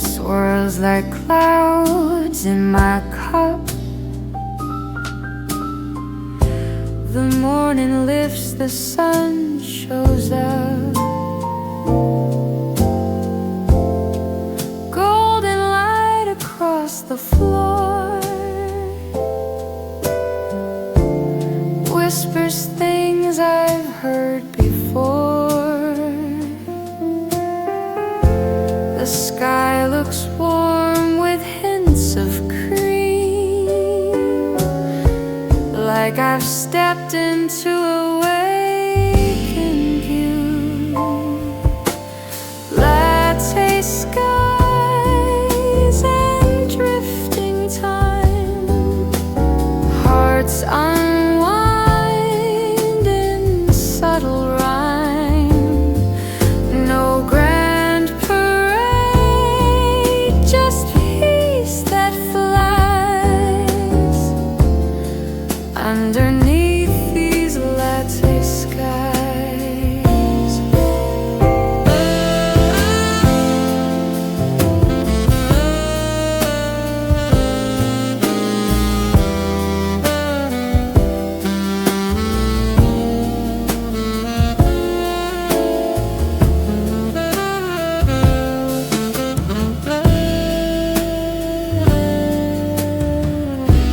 swirls like clouds in my cup. The morning lifts, the sun shows up. Golden light across the floor whispers things I've heard before. The sky looks warm with hints of cream, like I've stepped into a waking view. Latte skies and drifting time, hearts unwind in subtle rhyme. No grand parade, just peace that flies underneath these latte skies.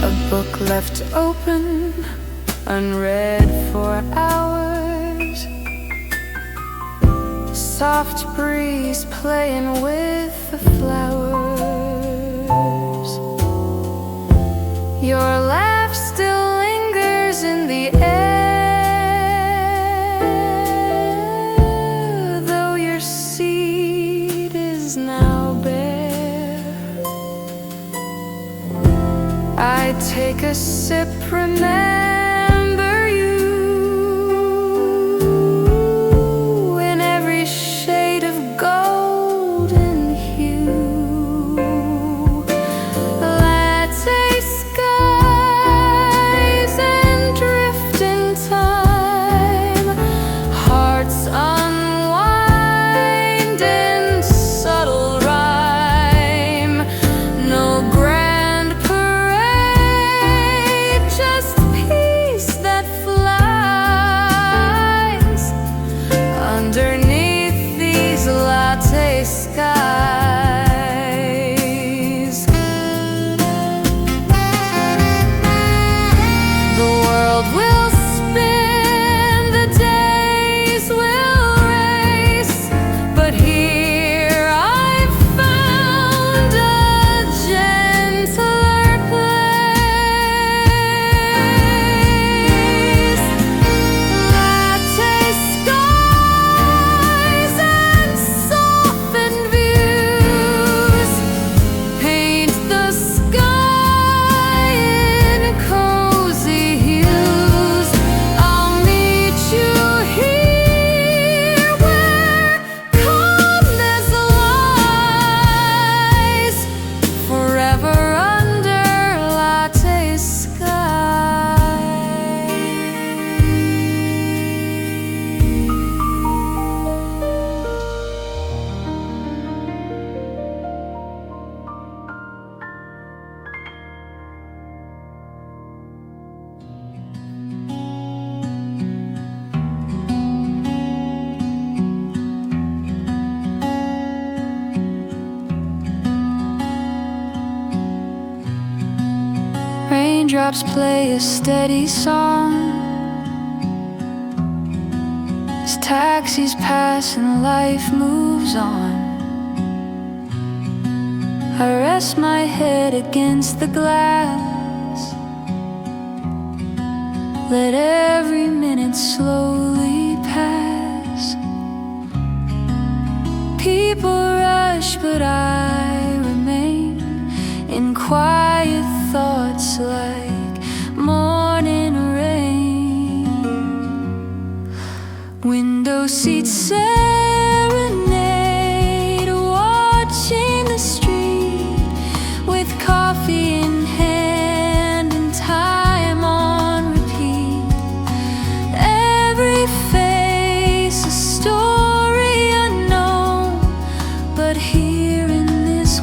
A book left open, unread for hours. Soft breeze playing with the flowers. Your laugh still lingers in the air, though your seat is now bare. I take a sip, remember you in every shade of golden hue. Latte skies and drifting time, hearts unwind in subtle rhyme. No grand parade, just peace that flies underneath these latte skies. The world will spin, the days will race, but here I've found a gentler place. Latte skies and softened views paint the sky in cozy hues. I'll meet you here where calmness lies, forever under latte skies. Raindrops play a steady song as taxis pass and life moves on. I rest my head against the glass, let every minute slowly pass. People rush, but I remain in quiet thoughts like morning rain. Window seat serenade, watching the street with coffee in hand and time on repeat. Every face a story unknown, but here in this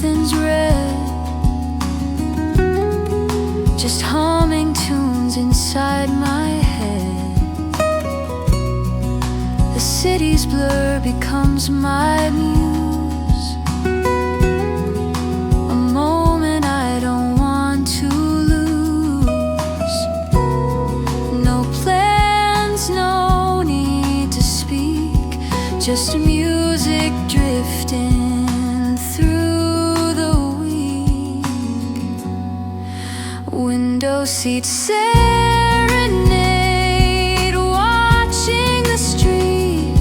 nothing's red, just humming tunes inside my head. The city's blur becomes my muse, a moment I don't want to lose. No plans, no need to speak, just music drifting through the week. Window seat serenade, watching the street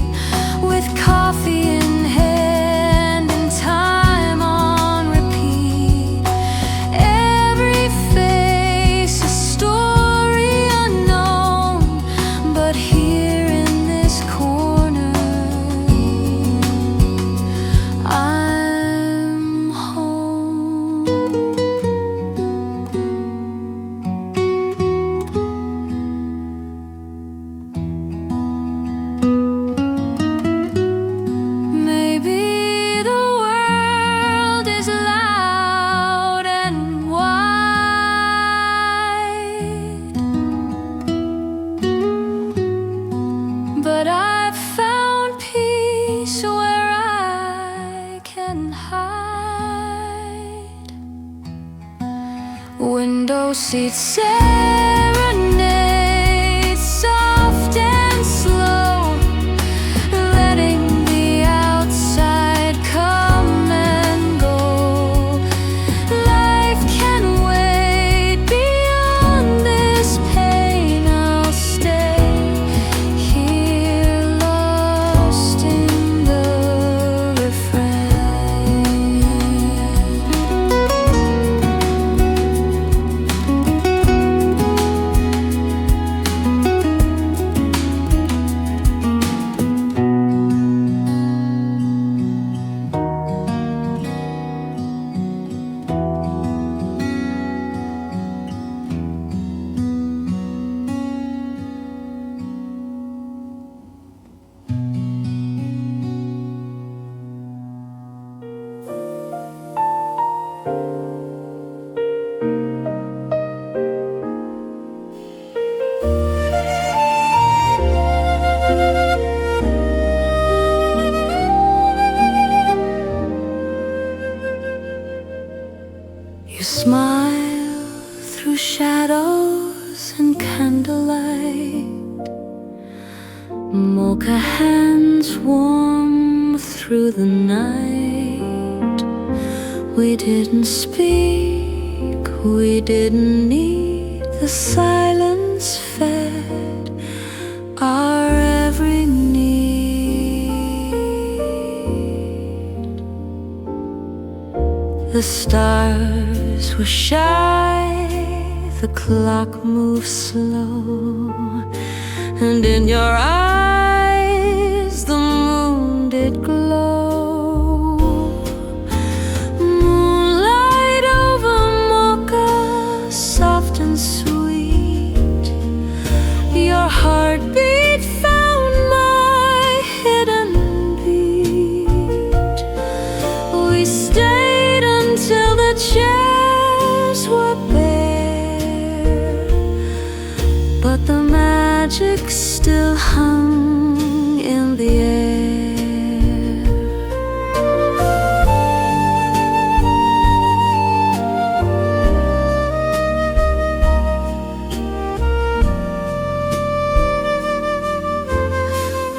with coffee in hand and time on repeat. Every face a story unknown, but here in this corner I'm home. Maybe the world is loud and wide, but I've found peace where I can hide. Window seat serenade, soft and slow, letting the outside come and go. Life can wait beyond this pain. I'll stay here, lost in the refrain. You smile through shadows and candlelight, mocha hands warm through the night. We didn't speak, we didn't need, the silence fed our every need. The stars were shy, the clock moved slow, and in your eyes the moon did glow. Moonlight over mocha, soft and sweet. Your heartbeat found my hidden beat. We stayed until the chairs were bare, but the magic still hung in the air.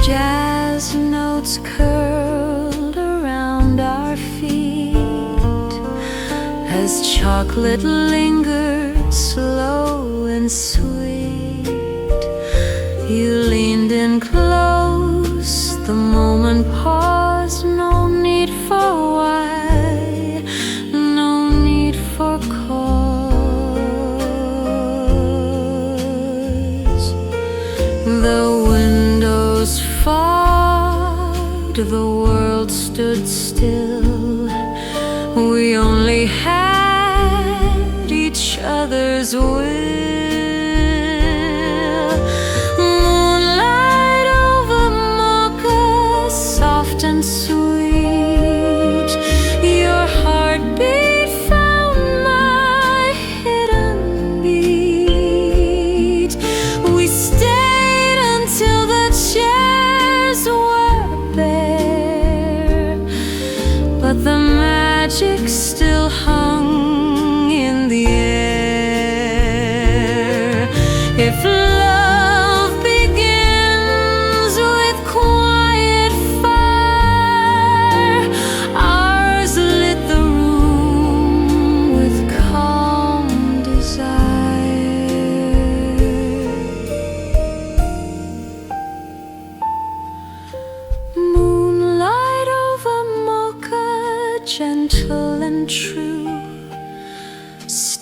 Jazz notes curled around our feet as chocolate lingered slow and sweet. You leaned in close, the moment paused. No need for why, no need for cause. The windows fogged, the world stood still. We only had each other's will. Moonlight over mocha, soft and sweet. Your heart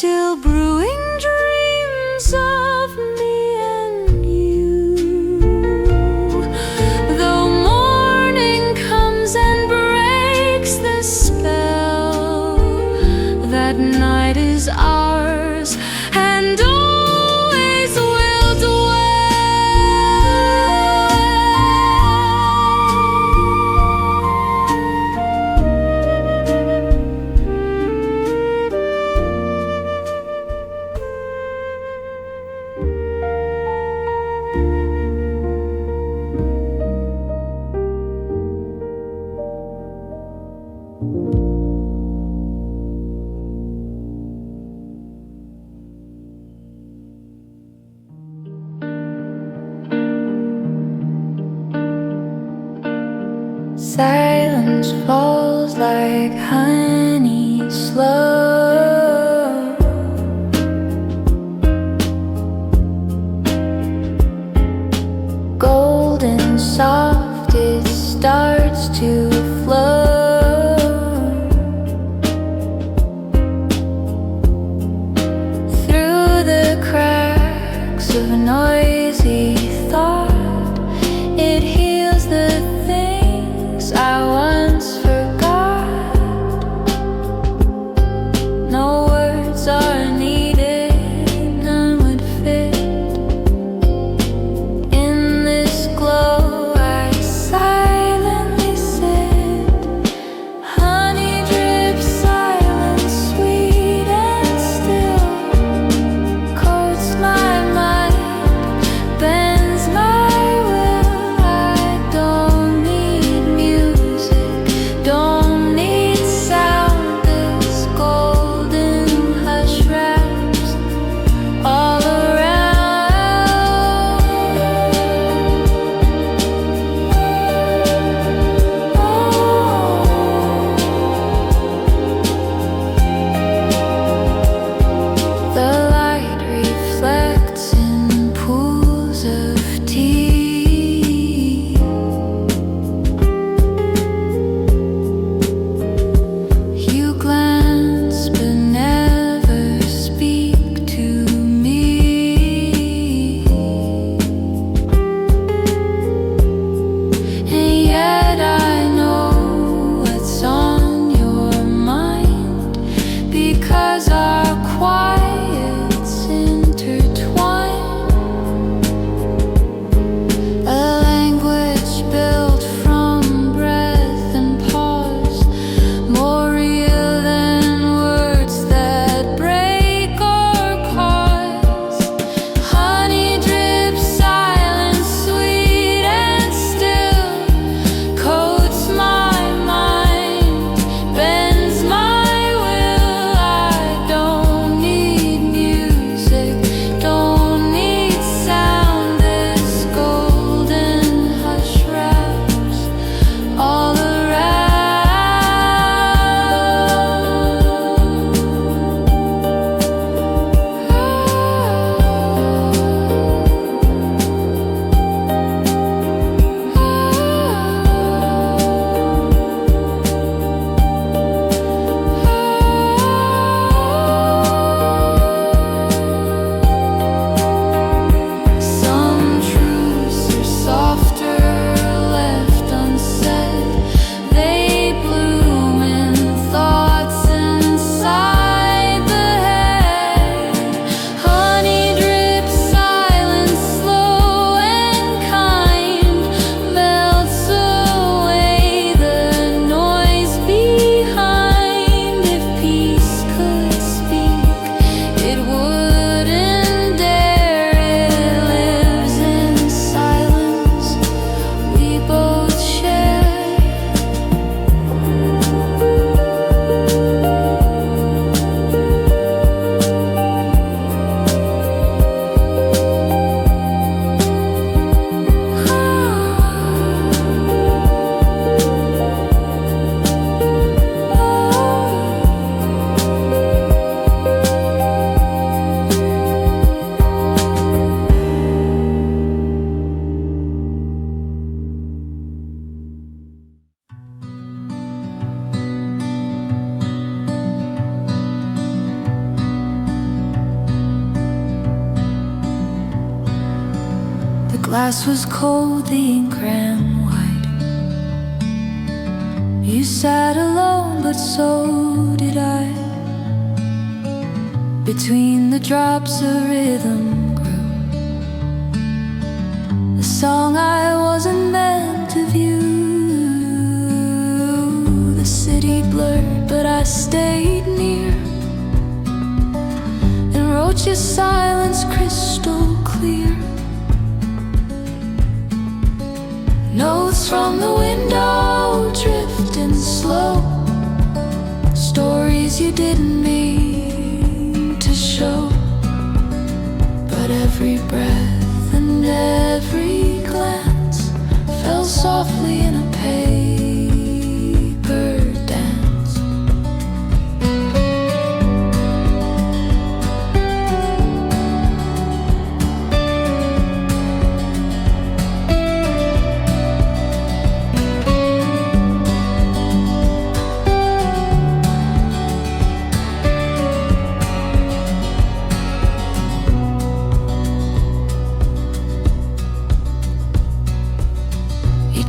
still brewing dreams of me and you. Though morning comes and breaks the spell, that night is ours and always will dwell. Silence falls like honey slow. Golden soft it starts to flow. Through the cracks of noisy thought, it heals the I once forgot. No words are needed, none would fit. In this glow I silently sit. Honeydrip silence, sweet and still, coats my mind. glass was cold, the ink ran wide. You sat alone, but so did I. Between the drops a rhythm grew, a song I wasn't meant to view. The city blurred, but I stayed near and wrote your silence crystal clear. Notes from the window drifting slow, stories you didn't mean to show. But every breath and every glance fell softly in a paper dance.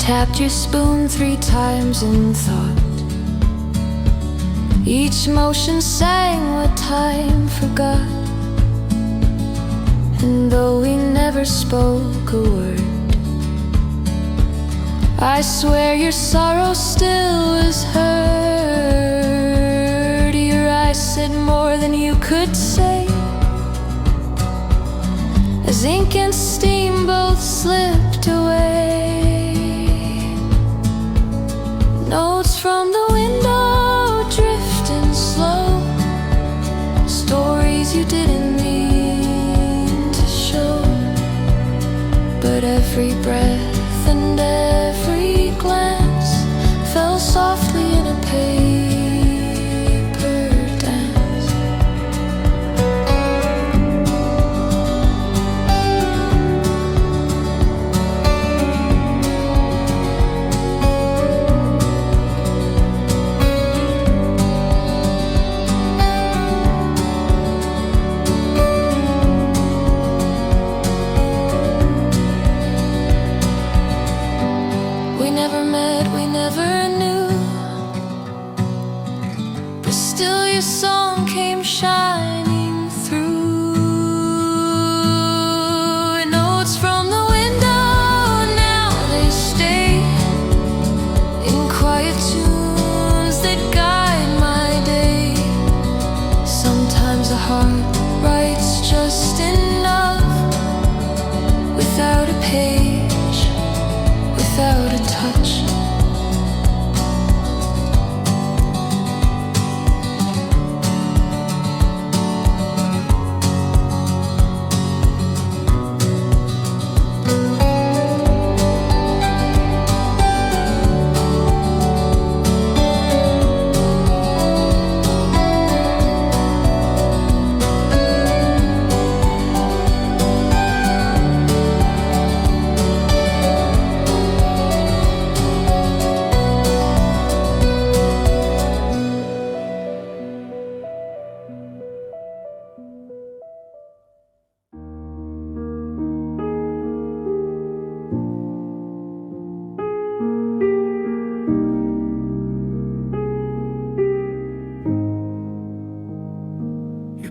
Tapped your spoon 3 times in thought. Each motion sang what time forgot. And though we never spoke a word, I swear your sorrow still was heard. Your eyes said more than you could say, as ink and steam both slipped away. Notes from the window drifting slow, stories you didn't mean to show. But every breath and every glance fell softly in a paper dance.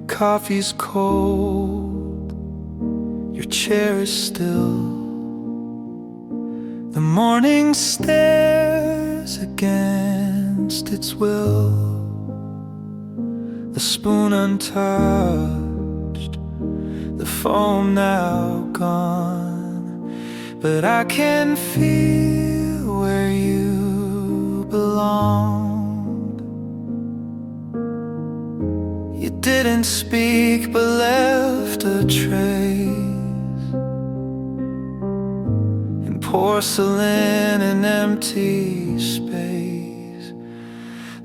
Coffee's cold, your chair is still. The morning stares against its will. The spoon untouched, the foam now gone, but I can feel where you belong. You didn't speak but left a trace in porcelain and empty space.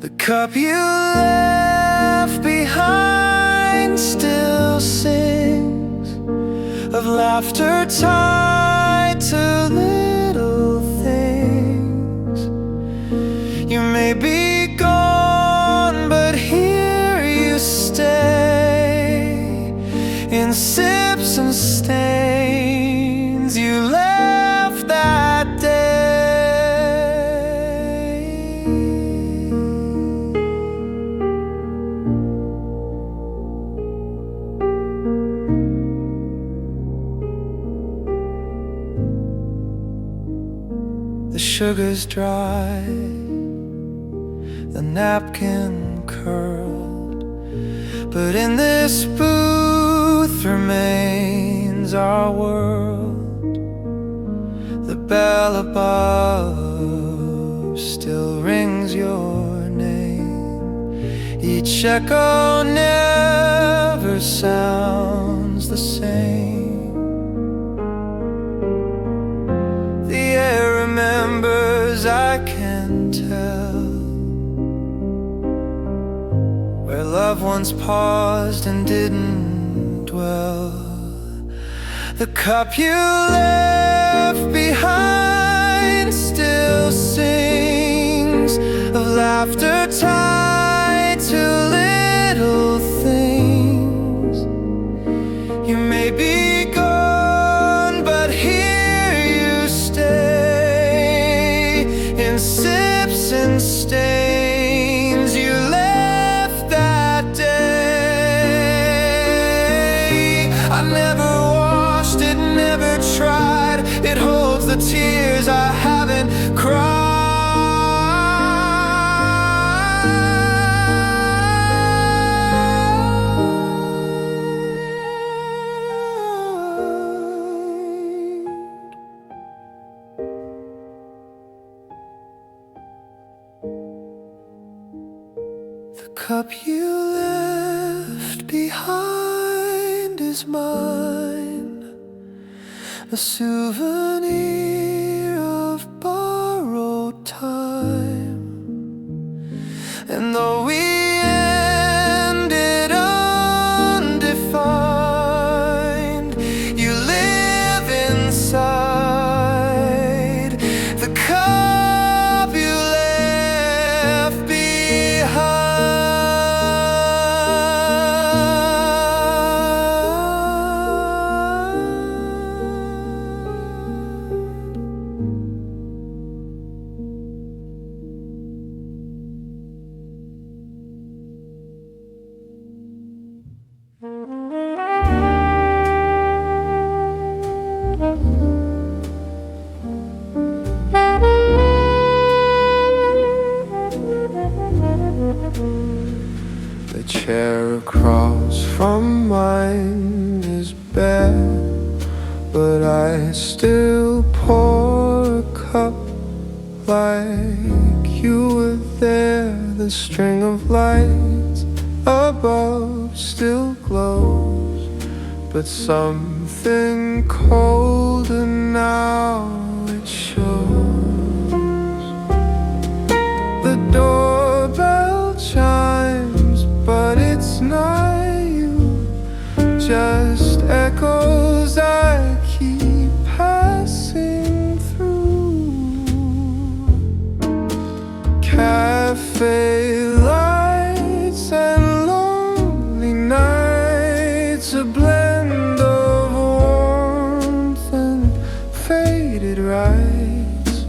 The cup you left behind still sings of laughter tied to little things. You may be gone, but here you stay in sips and stains. You sugar's dry, the napkin curled, but in this booth remains our world. The bell above still rings your name, each echo never sounds the same. The air remembers, I can tell, where love once paused and didn't dwell. The cup you left behind still sings of laughter tied to little things. You may be gone, but here you stay in sips and stains you left that day. I never washed it, never tried. It holds the tears I haven't cried. The cup you left behind is mine, a souvenir of borrowed time. And though we ended undefined, you live inside the cup you left The chair across from mine is bare, but I still pour a cup like you were there. The string of lights above still glows, but something colder now it shows. The doorbell chimes, but it's not you, just echoes I keep passing through. Cafe lights and lonely nights, a blend of warmth and faded rights.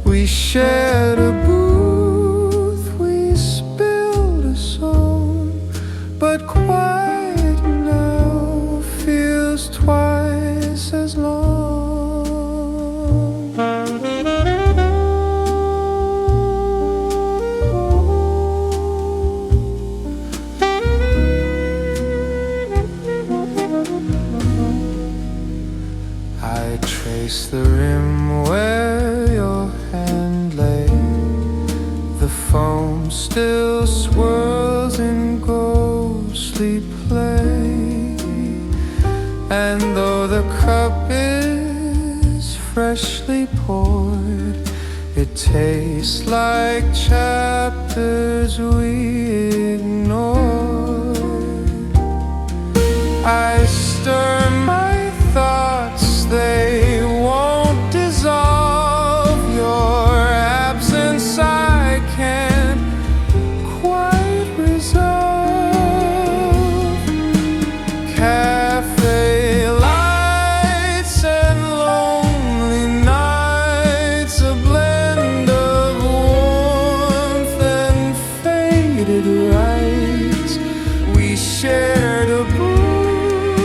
We shared a booth, we spilled a song, but quiet now feels twice as long. I trace the rim where your hand lay. The foam still swirls in ghostly play, and though the cup is freshly poured, it tastes like chapters we ignored. I stir my thoughts, they won't dissolve. Your absence I can't quite resolve. Cafe lights and lonely nights, a blend of warmth and faded rights. We shared a booth,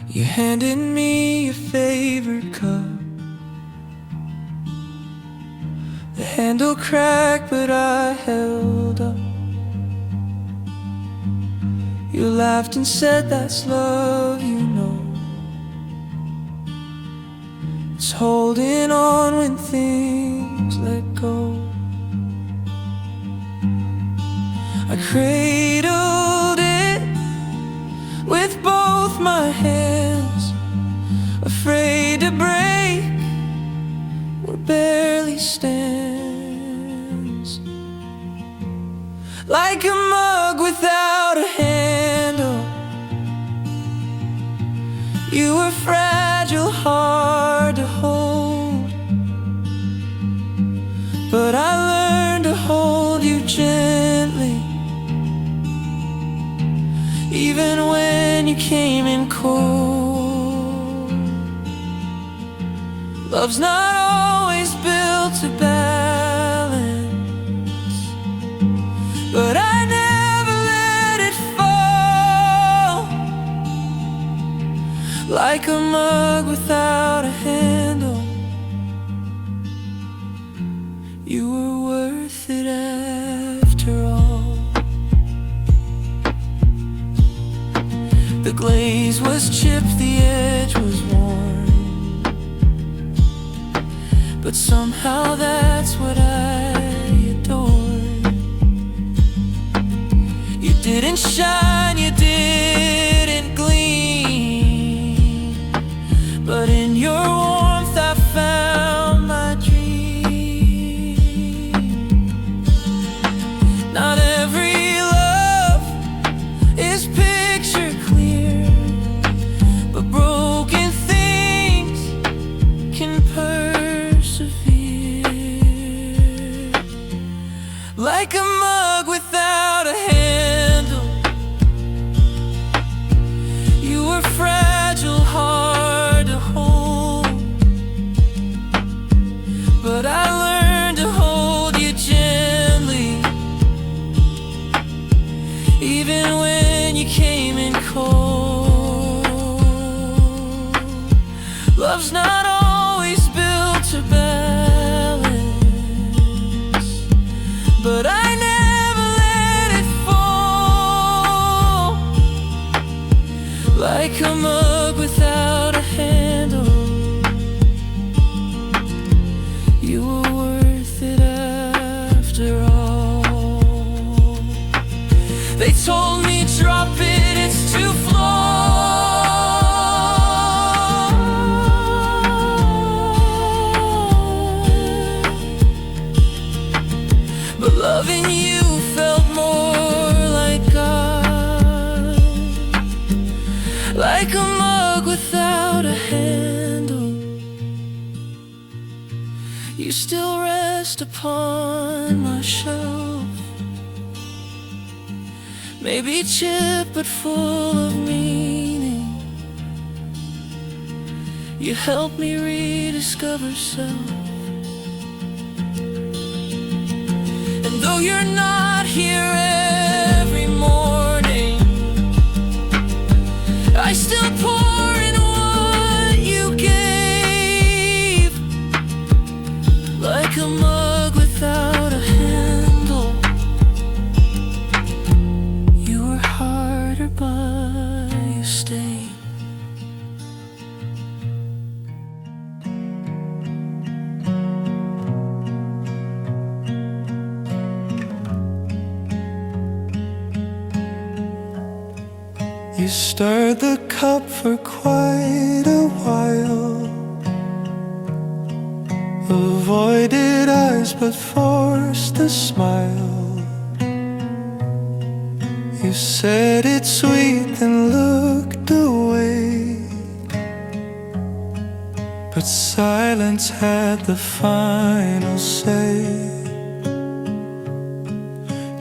You handed me your favorite cup. The handle cracked, but I held up. You laughed and said that's love, you know. It's holding on when things let go. I cradled it with both my hands, afraid to break what barely stands. Like a mug without a handle, you were fragile, hard to hold, but I learned to hold you gently, even when you came in cold. Love's not always built to balance, but I never let it fall. Like a mug without a handle, you were worth it after all. The glaze was chipped, the edge was worn, but somehow that's what I adored. You didn't shine, you didn't gleam, but in your warmth I found my dream. Not every love is picture clear, but broken things can persevere. Like a mug without a handle, you were fragile, hard to hold, but I learned to hold you gently, even when you came in cold. Love's not always built to balance, but I never let it fall. Like a mug without a handle, you were worth it after all. They told me drop it, it's too flawed, but loving you felt more like God. Like a mug without a handle, you still rest upon my shelf. Maybe chipped but full of meaning, you help me rediscover self. And though you're not here every morning, I still pour in what you gave. Like a mug without a handle, you were harder but you stayed. You stirred the cup for quite a while, avoided eyes but forced a smile. You said it's sweet then looked away, but silence had the final say.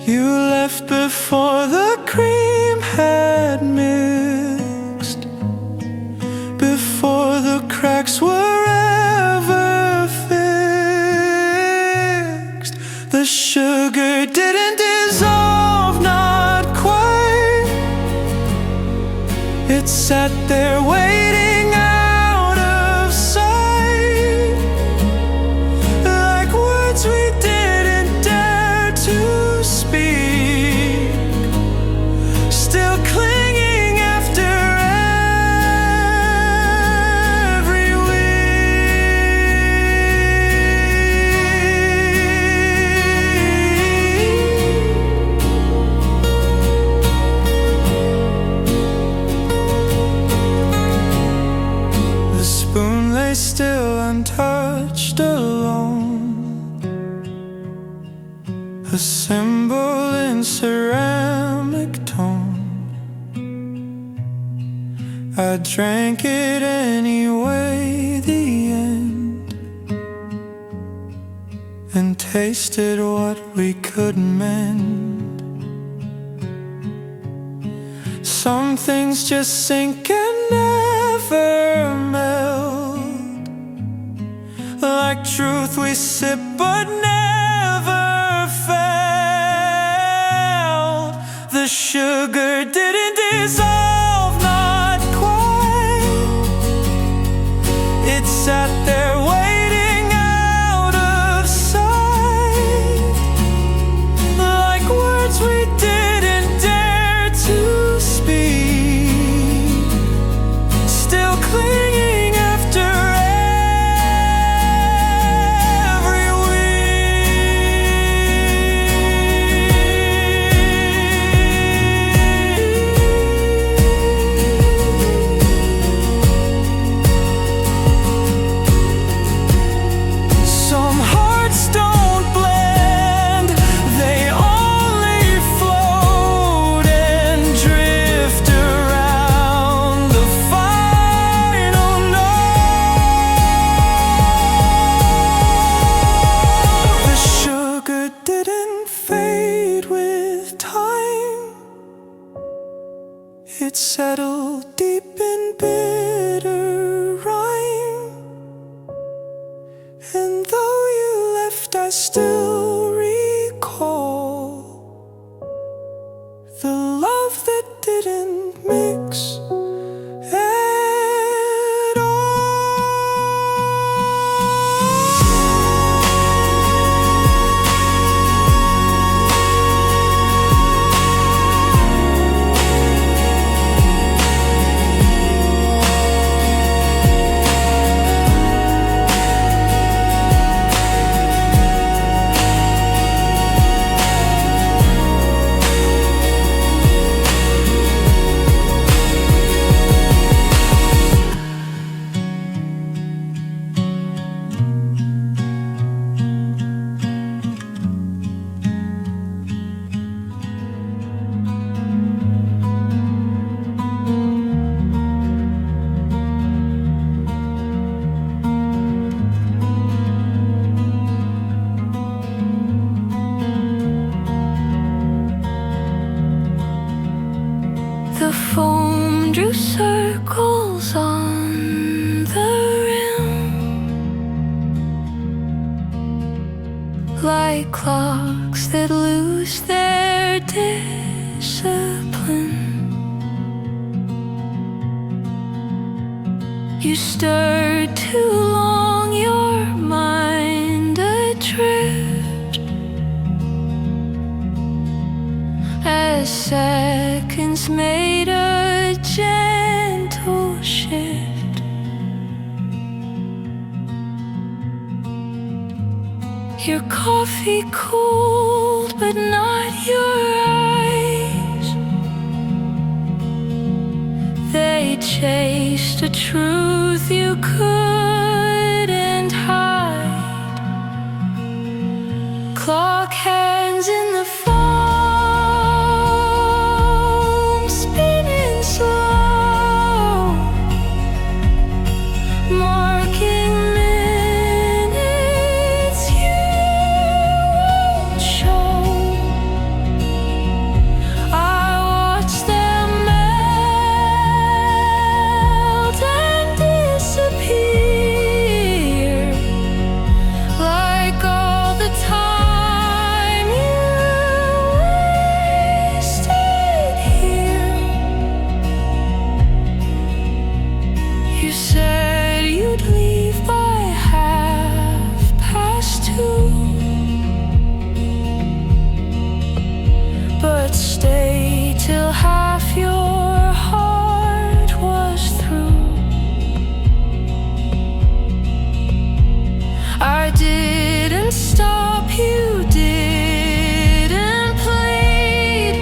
You left before the cream had mixed, before the cracks were ever fixed. The sugar didn't dissolve, not quite. It sat there waiting out of sight, like words we didn't dare to speak, still clinging after every week. The spoon lay still untouched alone, a symbol in ceramic tone. I drank it anyway, the end, and tasted what we could mend. Some things just sink and never melt, like truth we sip but never felt. The sugar didn't dissolve, not quite. It sat there waiting out of sight, like words we didn't dare to speak, still clinging after every week. Some hearts don't blend, they only float and drift around the final note. The sugar didn't fade with time, it settled deep in bitter rhyme. And though you left, I still recall the love that didn't mix at The foam drew circles on the rim, like clocks that lose their discipline. You stirred too long, your mind adrift, as seconds made a gentle shift. Your coffee cooled, but not your eyes. They chased a truth you couldn't hide. Clock hands in the foam, spinning slow, marking minutes you won't show. I watched them melt and disappear. said you'd leave by 2:30, but stay till half your heart was through. I didn't stop you, didn't plead,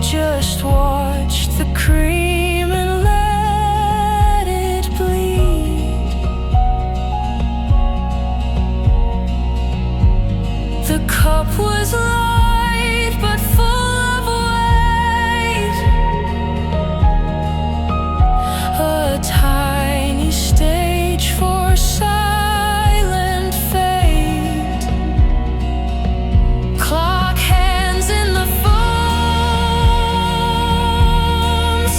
just watched the cream and let it bleed. The cup was light but full of weight, a tiny stage for silent fate. Clock hands in the foam,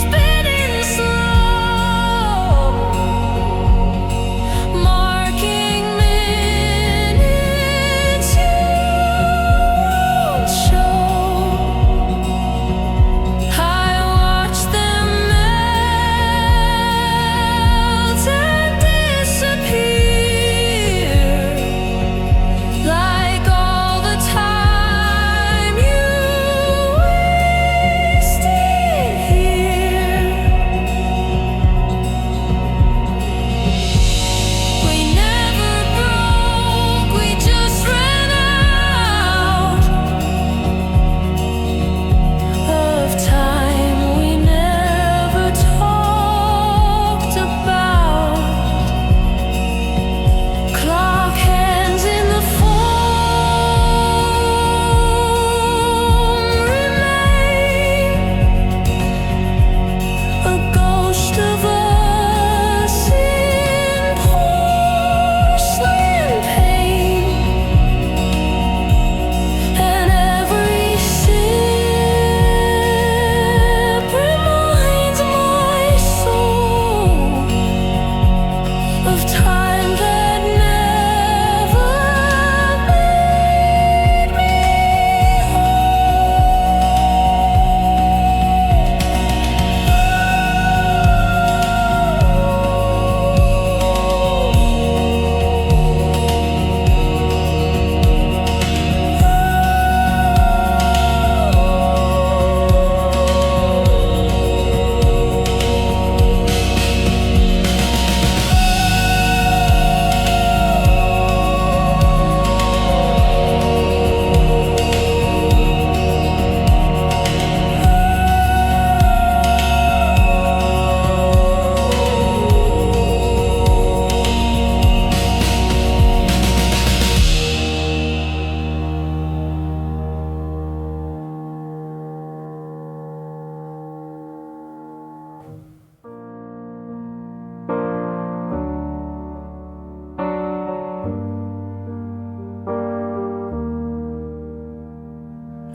spinning slow, marking minutes you won't show. I watched them melt and disappear, like all the time you wasted here. We never broke, we just ran out of time we never talked about. Clock hands in the foam remain, a ghost of us in porcelain pain, and every sip reminds my soul of time that never made me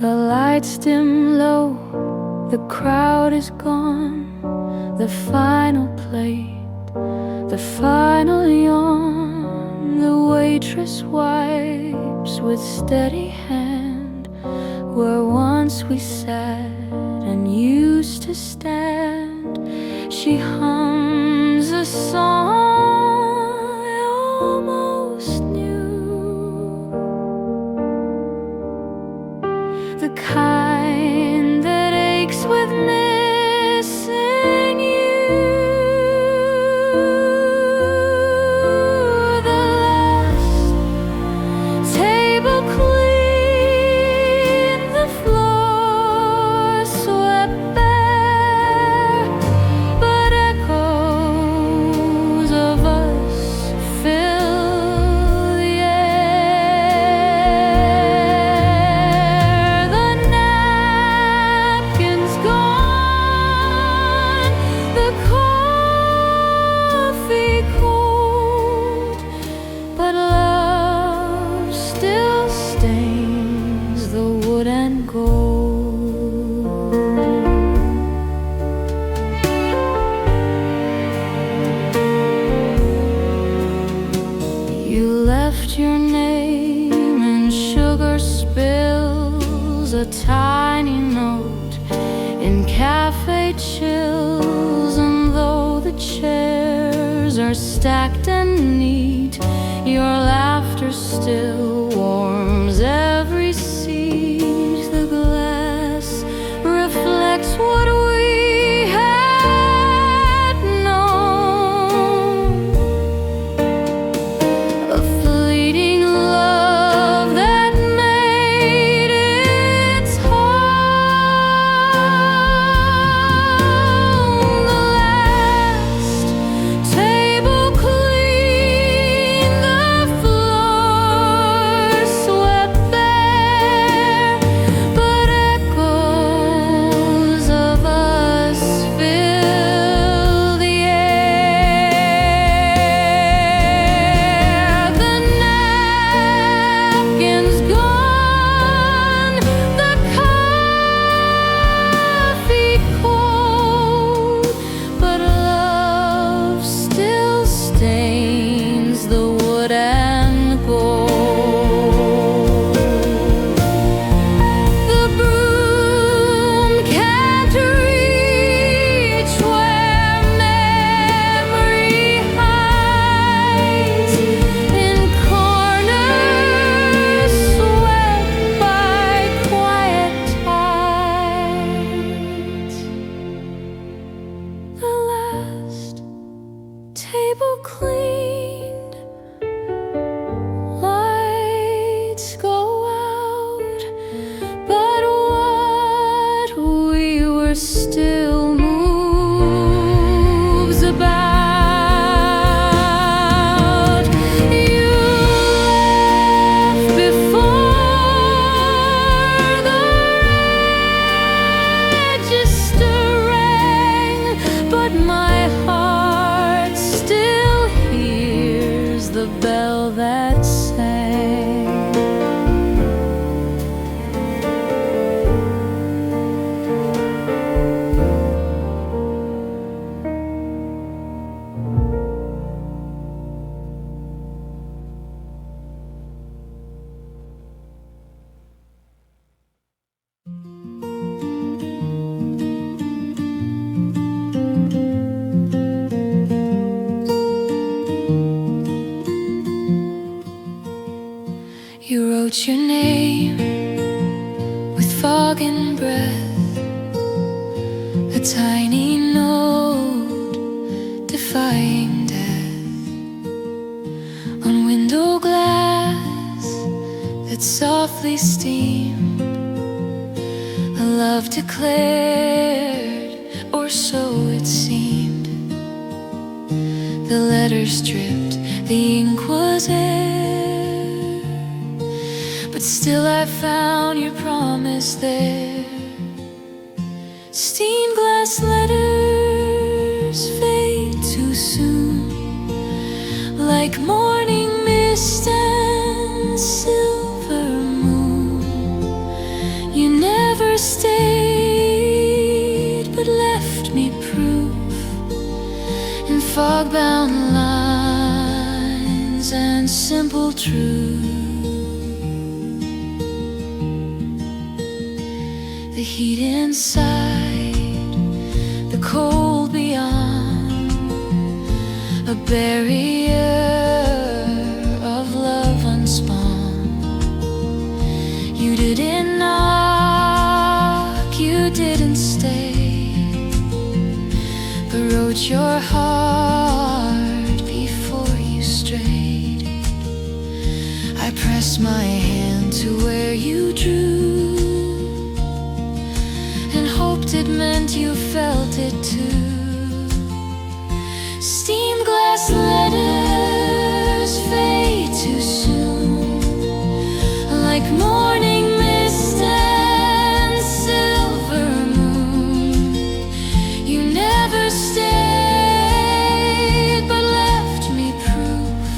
The lights dim low, the crowd is gone, the final plate, the final yawn. The waitress wipes with steady hand where once we sat and used to stand. She hums a song I almost knew, the kind that aches with missing you. The last table clean, the floor swept bare, but echoes of us fill the air. The napkins gone, the coffee cold, but love still stains the wood and gold. You left your name in sugar spills, a tiny note in cafe chills. chairs are stacked and neat. Your laughter still warms every seat. The glass reflects what we had known. A fleeting love that made its home. The last table clean, the floor swept bare, but echoes of us fill the air. The napkins gone, the coffee cold, but love still stains the wood and gold. The broom can't reach where memory hides in corners swept by quiet tides. The last table cleaned, lights go out, but what we were still moves about. You left before the register rang, but my heart still hears the bell that sang. You wrote your name with fog and breath, a tiny note defying death on window glass that softly steamed. A love declared, or so it seemed. The letters dripped, the ink was air, but still I found your promise there. Stained glass letters fade too soon, like morning mist and silver moon. You never stayed, but left me proof in fog-bound lines and simple truth. The heat inside, the cold beyond, a barrier of love unspun. You didn't knock, you didn't stay, but wrote your heart before you strayed. I pressed my hand to where you drew, and hoped it meant you felt it too. Steamed glass letters fade too soon, like morning mist and silver moon. You never stayed, but left me proof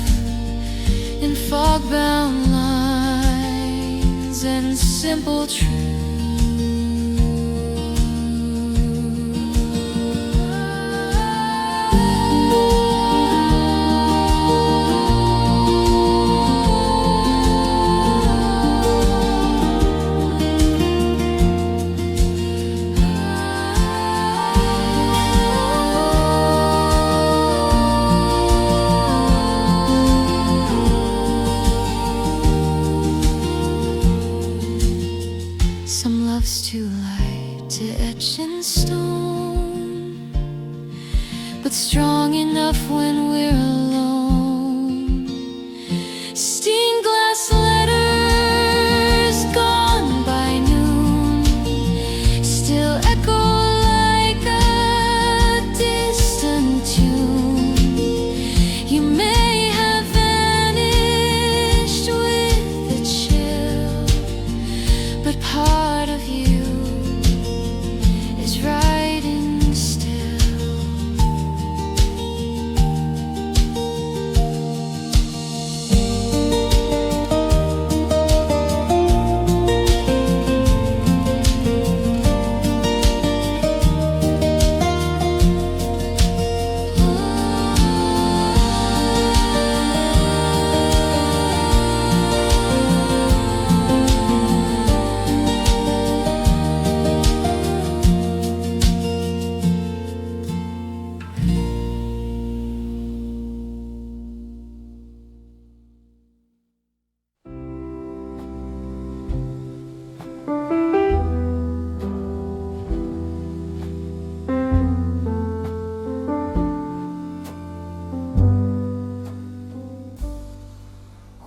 in fog-bound lines and simple truth. but strong enough when we're alone. Stained glass letters gone by noon still echo like a distant tune. You may have vanished with the chill, but part of you is riding still.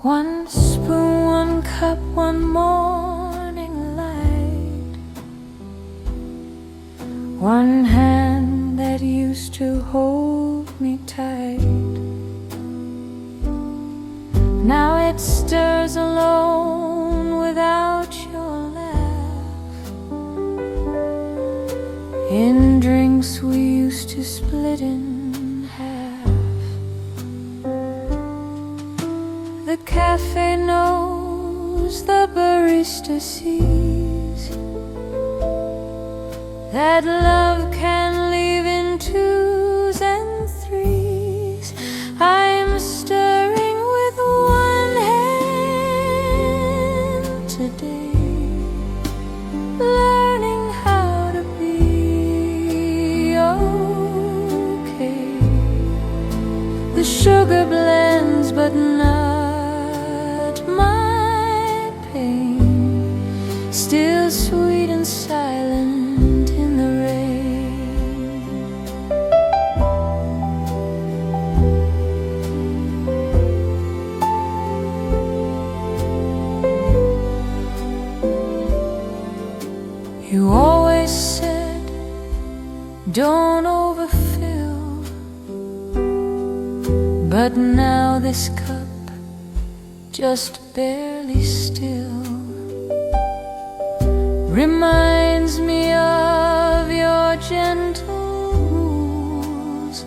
One spoon, one cup, one morning light. One hand that used to hold me tight. Now it stirs alone without your laugh. In drinks we used to split in half. The cafe knows, the barista sees that love can leave in twos and threes. I'm stirring with one hand today, learning how to be okay. The sugar blends but not my pain, still sweet and silent in the rain. You always said, don't overfill, but now this cup just barely still reminds me of your gentle rules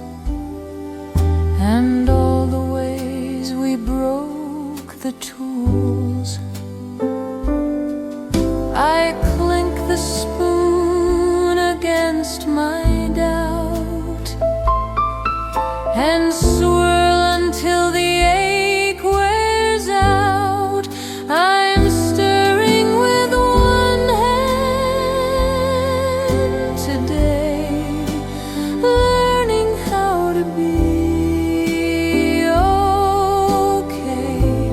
and all the ways we broke the tools. I clink the spoon against my doubt and swirl until the ache wears out. I'm stirring with one hand today, learning how to be okay.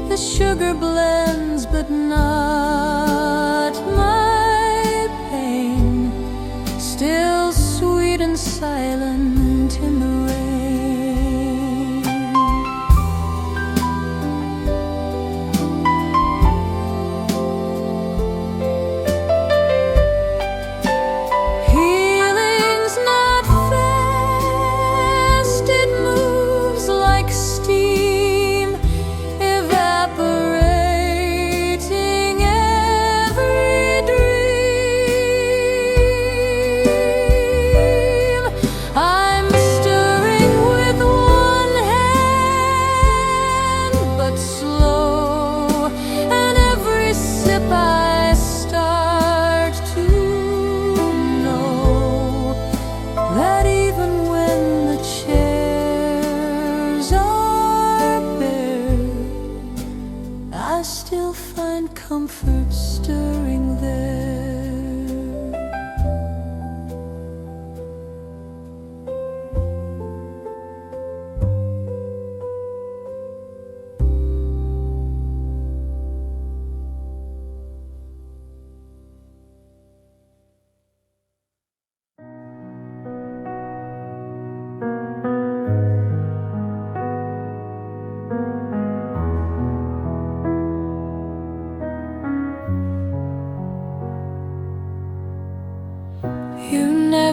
The sugar blends but not my pain, still sweet and silent in the rain. Healing's not fast, it moves like steam, evaporating every dream. I'm stirring with one hand, but slow, and every sip I start to know that even when the chairs are bare, I still find comfort stirring there.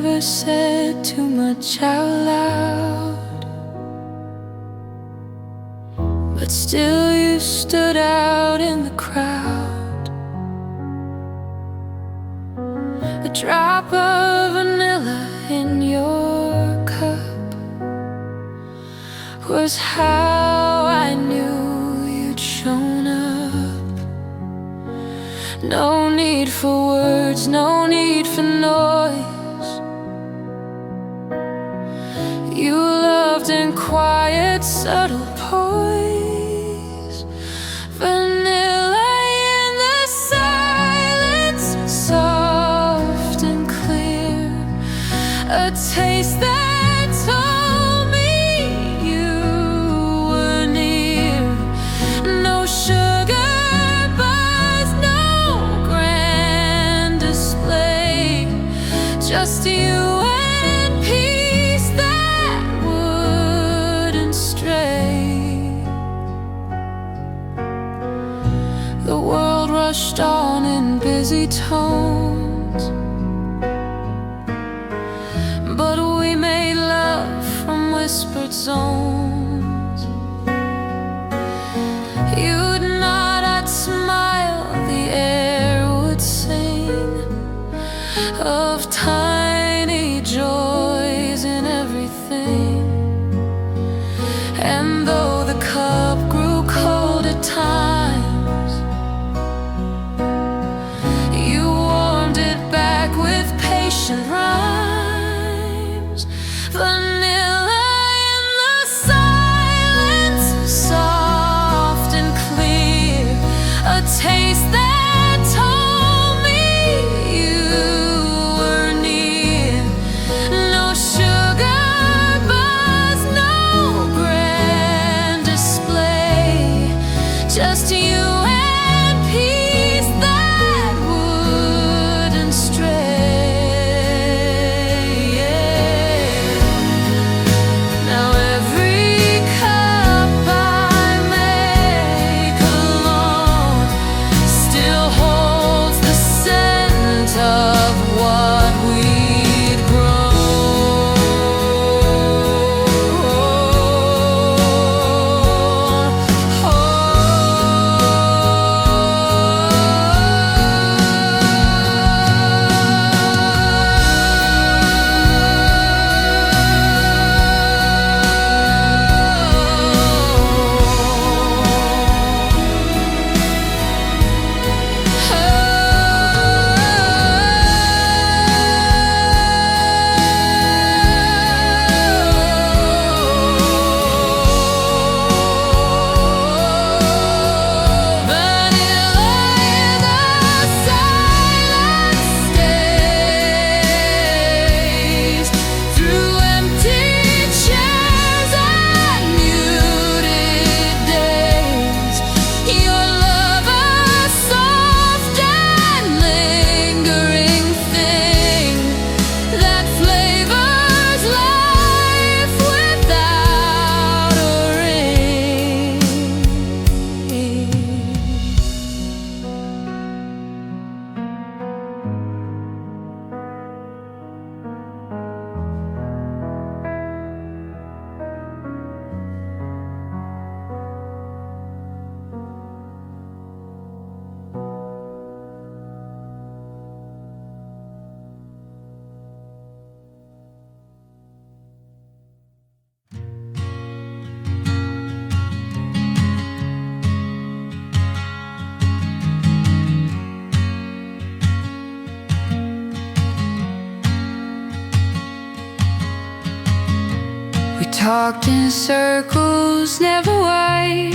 never said too much out loud, but still you stood out in the crowd. A drop of vanilla in your cup was how I knew you'd shown up. No need for words, no need for noise. You loved in quiet, subtle poise. Vanilla in the silence, soft and clear. A taste that told me you were near. No sugar buzz, no grand display, just you and peace that wouldn't stray. The world rushed on in busy tones, but we made love from whispered zones. You'd nod, I'd smile, the air would sing of tiny joys in everything. And though the cup grew cold at times, you warmed it back with patient rhymes. Vanilla in the silence, soft and clear. A taste that told me you were near. No sugar buzz, no grand display, just you and peace that wouldn't stray. Now every cup I make alone still holds the scent of what we'd talked in circles, never wide.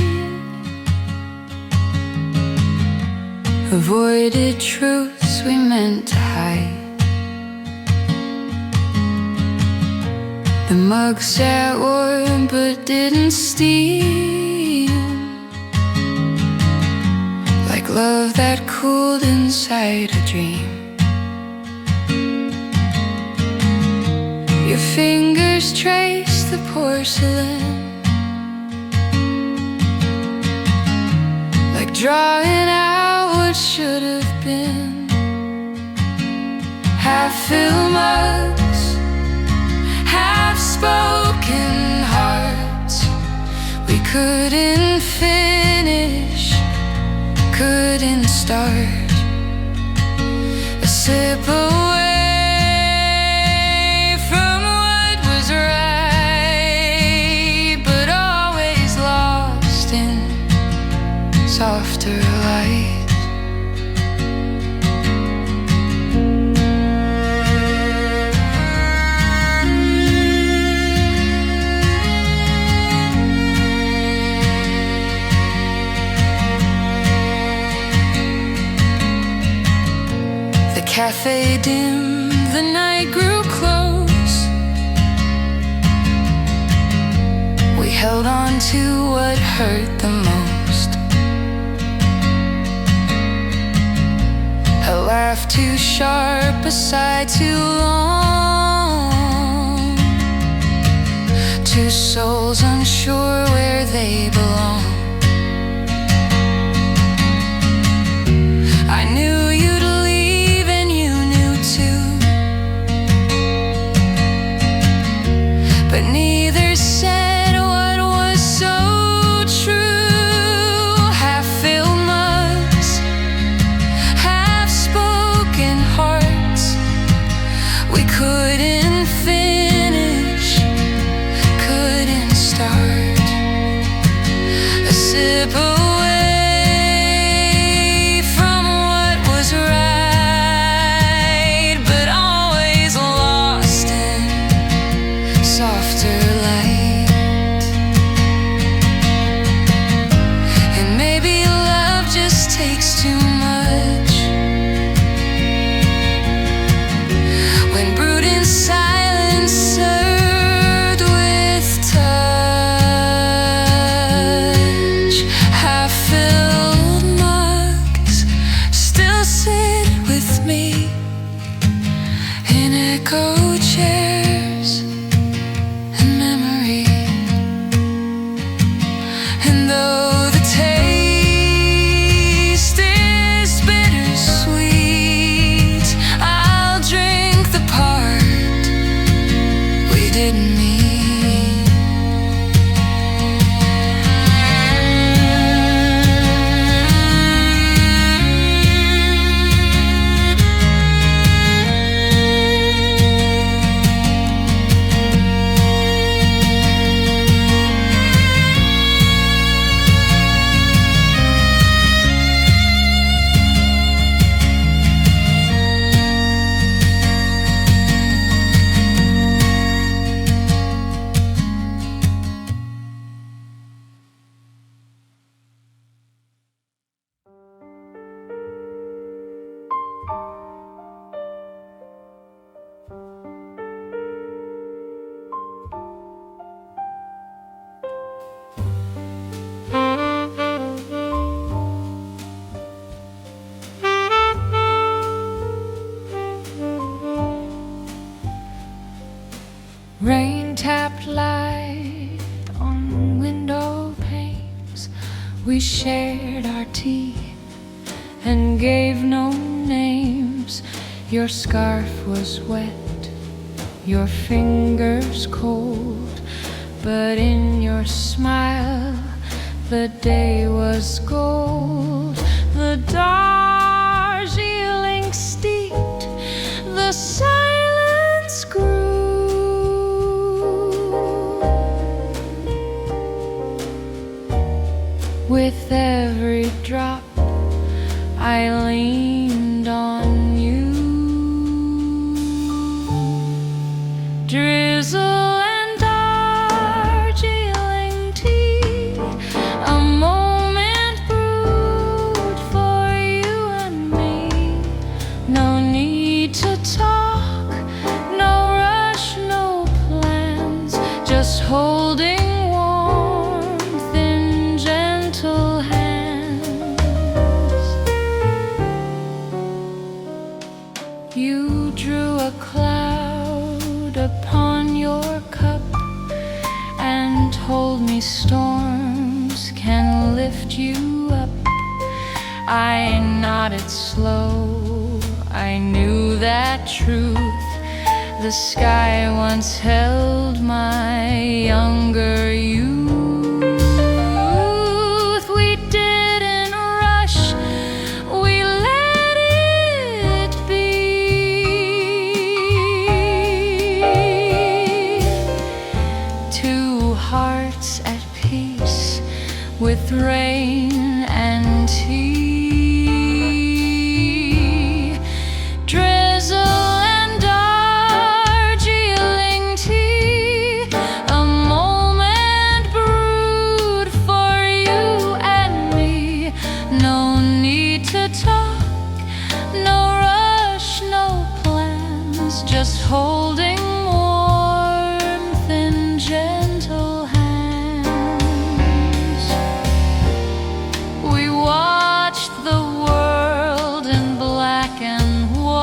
Avoided truths we meant to hide. The mug sat warm but didn't steam, like love that cooled inside a dream. Your fingers trace the porcelain, like drawing out what should have been. Half-filled mugs couldn't finish, couldn't start. A sip away from what was right, but always lost in softer light. Cafe dimmed, the night grew close. We held on to what hurt the most. A laugh too sharp, a sigh too long. Two souls unsure where they belong. I knew you'd but neither said what was so true. Half-filled mugs, half-spoken hearts. We couldn't finish, couldn't start. A sip away from what was right, but always lost in softer light. And maybe love just takes too much when brewed in silence, served with touch. Half-filled mugs still sit with me in echo chairs. And though the taste is bittersweet, I'll drink the part we didn't meet. Rain tapped light on window panes. We shared our tea and gave no names. Your scarf was wet, your fingers cold, but in your smile the day was gold. The Darjeeling steeped, the silence grew. With every drop I leaned on you. Drizzle and Darjeeling tea, a moment brewed for you and me. No need to talk, no rush, no plans, just holding you drew a cloud upon your cup and told me storms can lift you up. I nodded slow, I knew that truth. The sky once held my younger you. with rain and tea, drizzle and Darjeeling tea, a moment brewed for you and me. No need to talk, no rush, no plans, just holding warmth in gentle hands. We watched the world in black and white,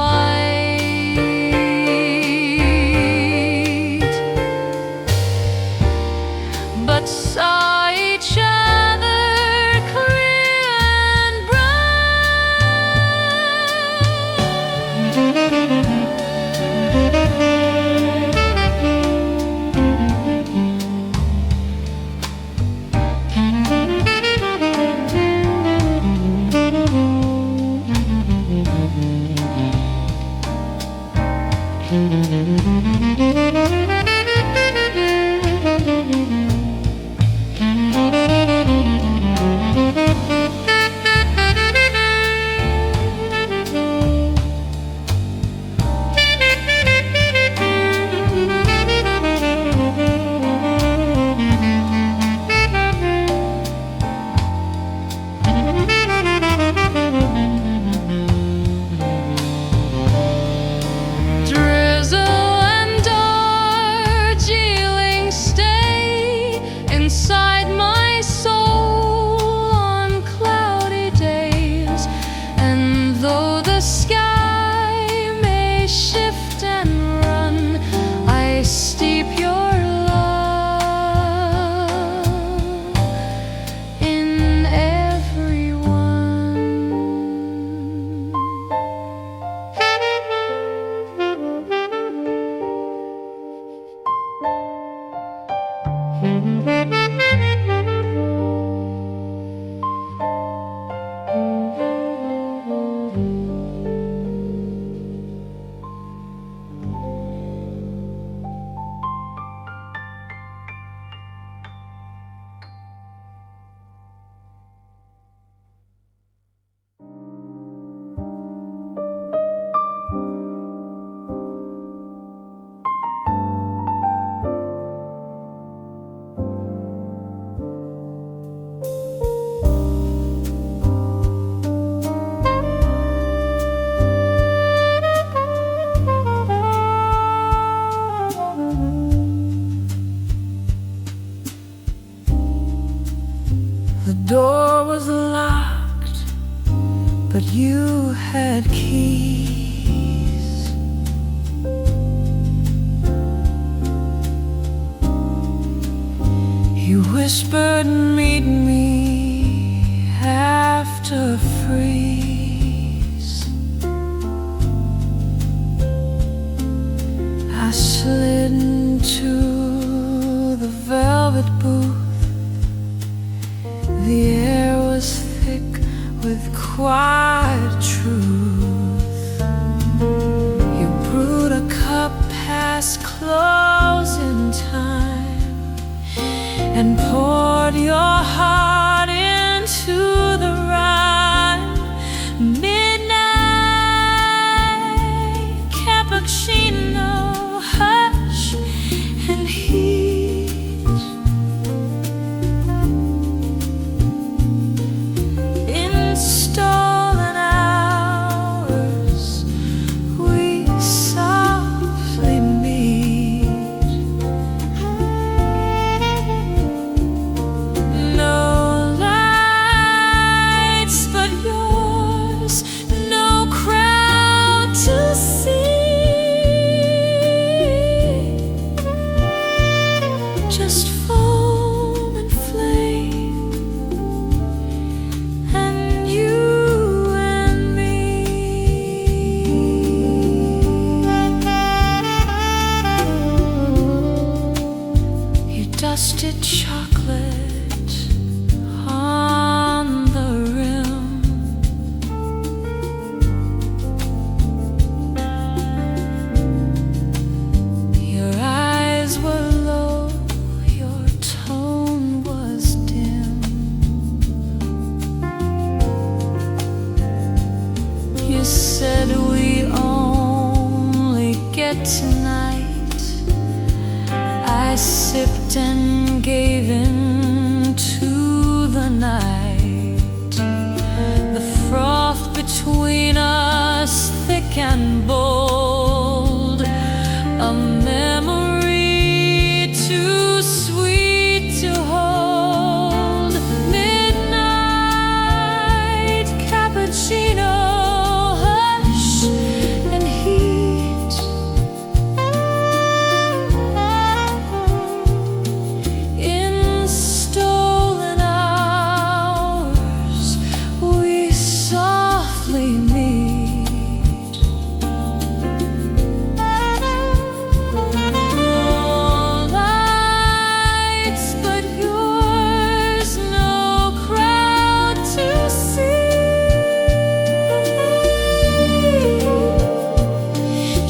but saw each other clear and drizzle and Darjeeling stay inside my soul on cloudy days. And though the sky may shift and run, I steep your love in everyone. The door was locked, but you had keys. You whispered, meet me after freeze. I slid into the velvet booth. The air was thick with quiet truth. You brewed a cup past closing time and poured your heart into the rhyme. Midnight cappuccino, hush and heat. In stolen hours, we softly meet. No lights but yours, no crowd to see. Just foam and flame, and you and me. You dusted chocolate on the rim. Your eyes were low, your tone was dim. sipped and gave in to the night. The froth between us thick and bold, a memory too sweet to hold. Midnight cappuccino, hush and heat. In stolen hours we softly meet. All lights but yours, no crowd to see.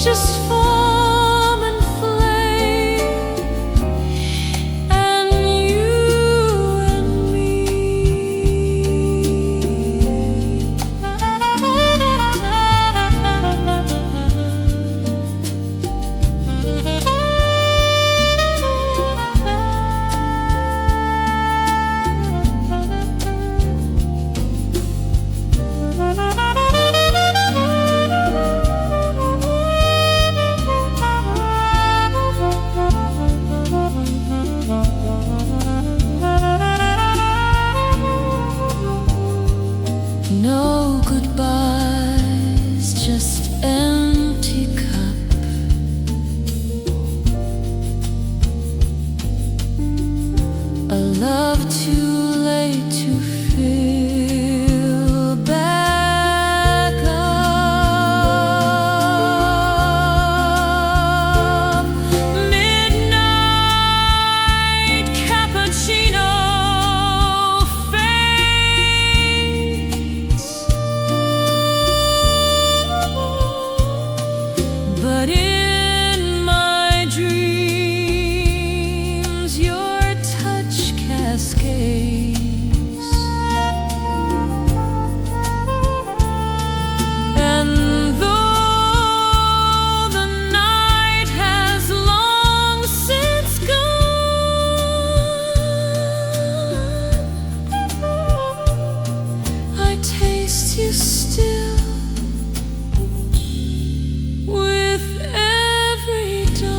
Just form and flame, and you and me. No goodbyes, just empty cup. A love too late to fill back up. Midnight cappuccino fades, but in my dreams your touch cascades. And though the night has long since gone, I taste you still with every dawn.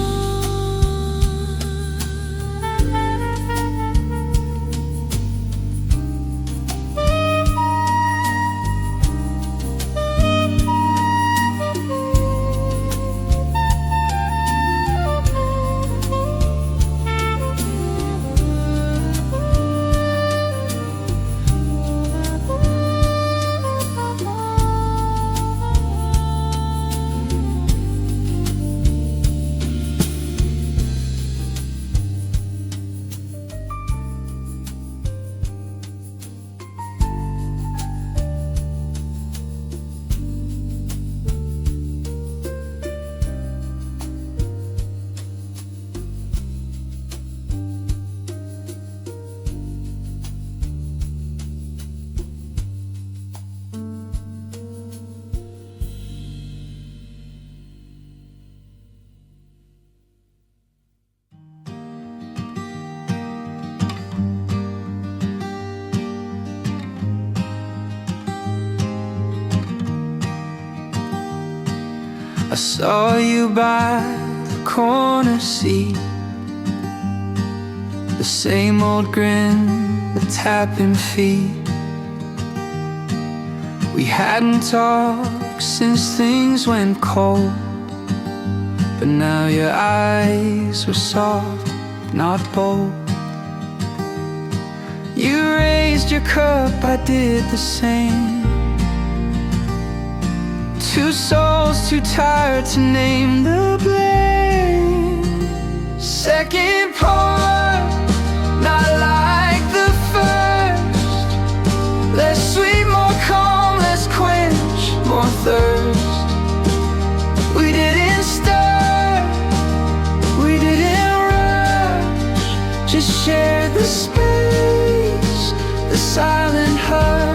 I saw you by the corner seat, the same old grin, the tapping feet. We hadn't talked since things went cold, but now your eyes were soft, not bold. You raised your cup, I did the same. Two souls too tired to name the blame. Second pour, not like the first. Less sweet, more calm, less quench, more thirst. We didn't stir, we didn't rush, just shared the space, the silent hush.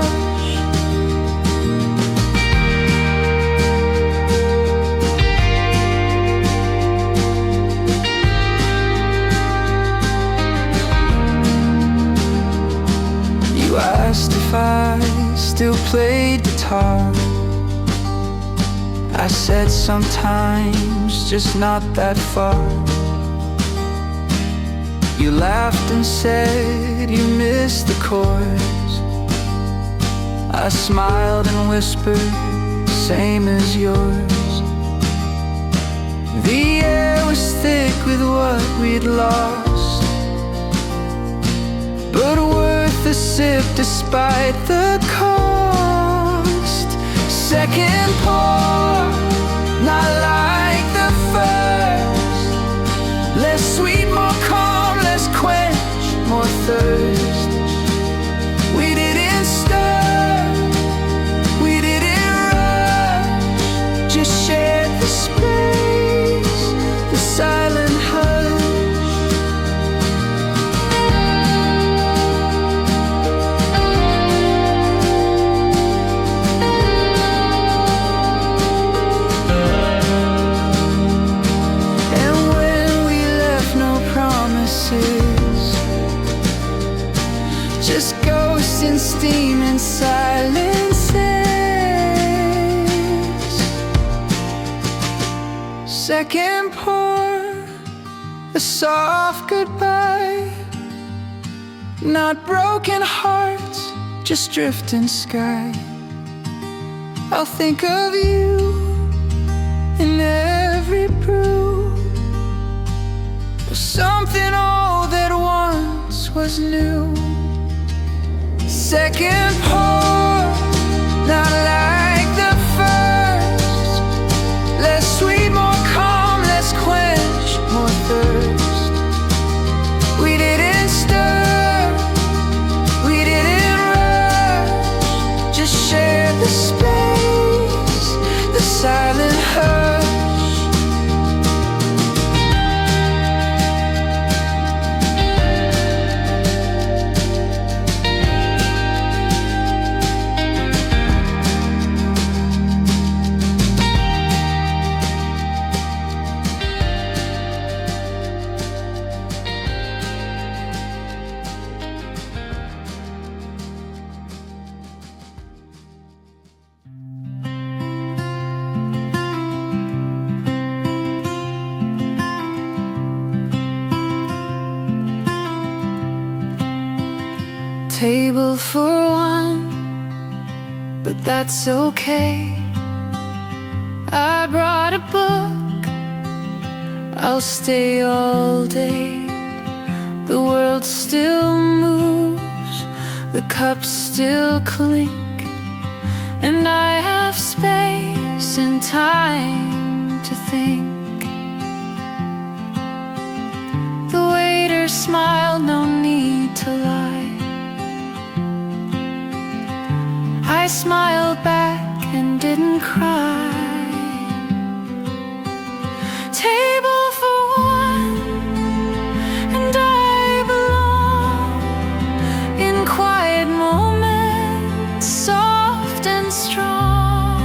still played guitar. I said sometimes, just not that far. You laughed and said you missed the chords. I smiled and whispered, same as yours. The air was thick with what we'd lost, but worth a sip despite the cost. Second pour, not like the first. Less sweet, more calm, less quench, more thirst. We didn't stir, we didn't rush, just shared the space, the silent hush. Just ghosts and steam and silences. Second pour, a soft goodbye. Not broken hearts, just drifting sky. I'll think of you in every brew. Something old that once was new. Second pour, not like the first. Less sweet, more calm, less quench, more thirst. We didn't stir, we didn't rush, just shared the space, the silent hush. Table for one, but that's okay. I brought a book, I'll stay all day. The world still moves, the cups still clink, and I have space and time to think. The waiter smiled, no need to lie. I smiled back and didn't cry. Table for one, and I belong in quiet moments, soft and strong.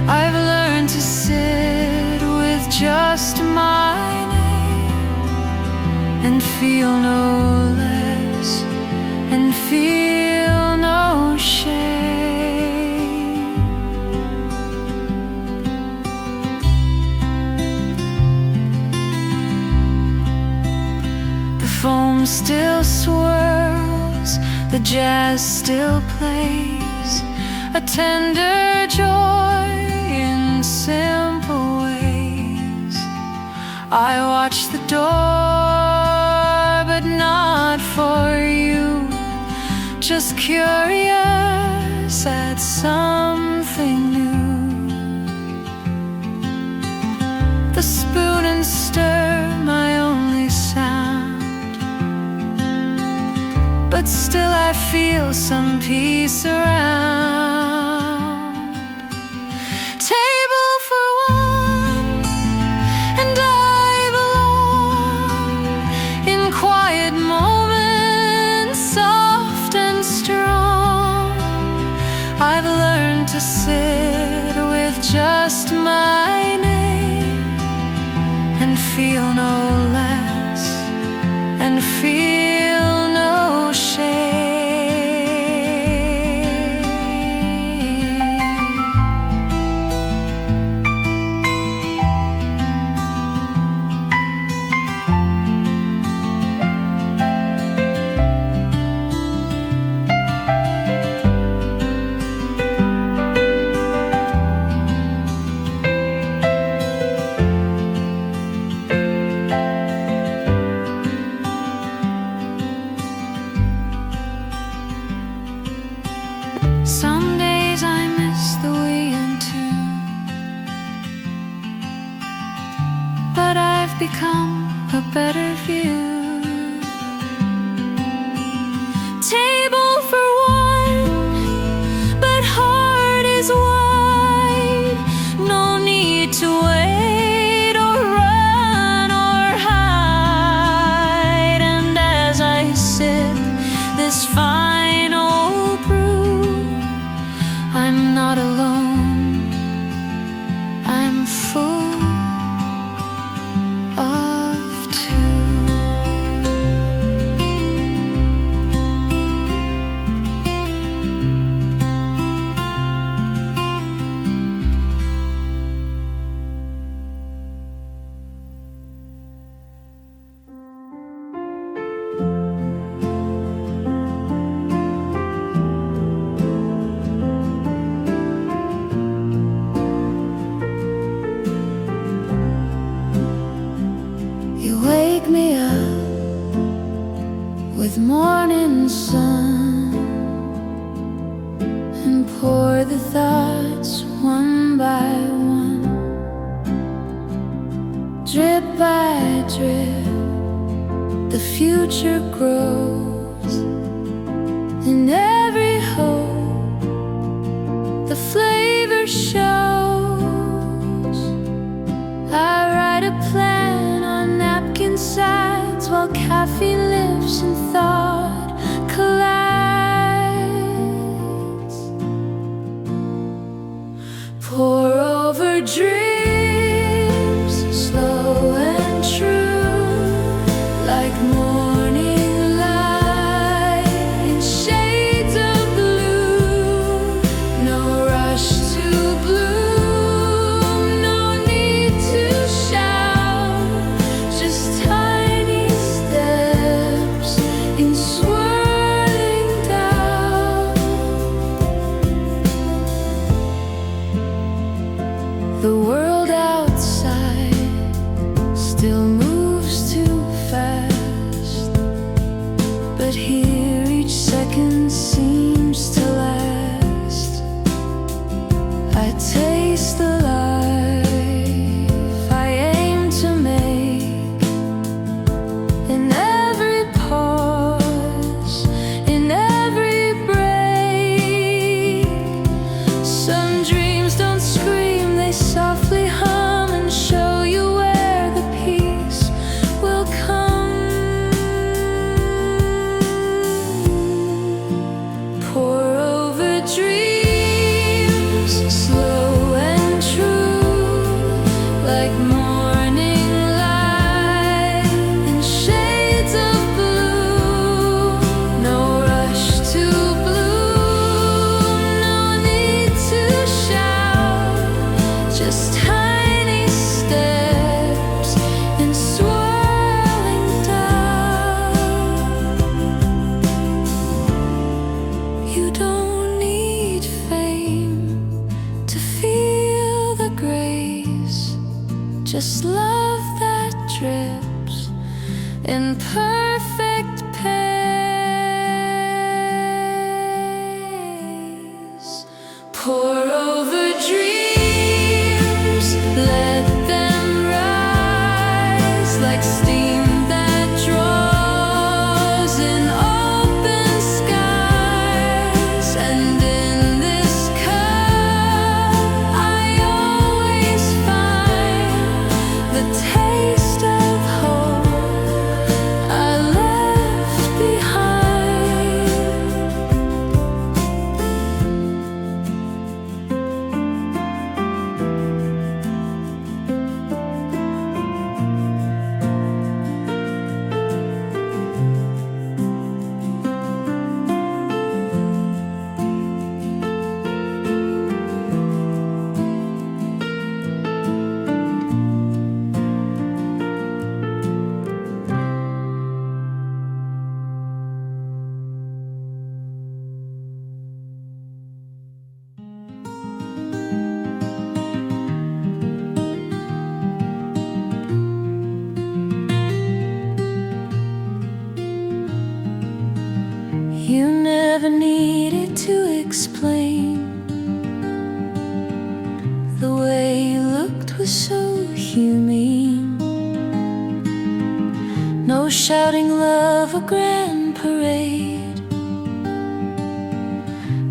I've learned to sit with just my name and feel no less and feel no shame. The foam still swirls, the jazz still plays, a tender joy in simple ways. I watch the door, but not for you, just curious at something new. The spoon and stir, my only sound, but still I feel some peace around. Table for one, and I belong in quiet moments, soft and strong. I've learned to sit with just my name and feel no less and feel no shame. a better view. Table for one, but heart is wide. No need to wait or run or hide. And as I sip this final brew, I'm not alone. I'm full of two. You wake me up with morning sun and pour the thoughts one by one, drip by drip. The future grows in every hope. The flavor shows. I write a plan on napkin sides while caffeine lives and thought collides. Pour over dreams, slow and true, like morning light in shades of blue. No rush to bloom, no need to shout, just tiny steps in swirling doubt. The world outside still moves too fast, but here each second seems to last. I taste the life I aim to make in every pause, in every break. Some dreams don't scream, they softly hum and show you where the peace will come. Pour over dreams, slow and true, like morning light in shades of blue. No rush to bloom, no need to shout, just tiny steps in swirling doubt. You don't need fame to feel the grace, just love that drips in perfect pace. Pour over dreams, let them rise like steam that draws in open skies. And in this cup, I always find the taste of hope I left behind. You never needed to explain. The way you looked was so humane. No shouting love or grand parade,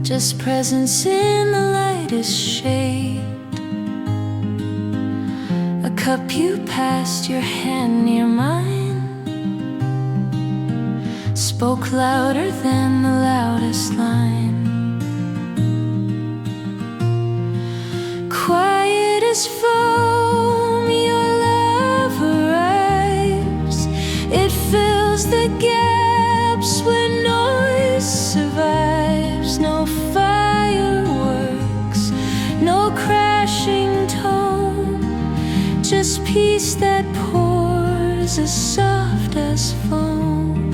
just presence in the lightest shade. A cup you passed, your hand near mine, spoke louder than the loudest line. Quiet as foam, your love arrives. It fills the gaps where noise survives. No fireworks, no crashing tone, just peace that pours as soft as foam.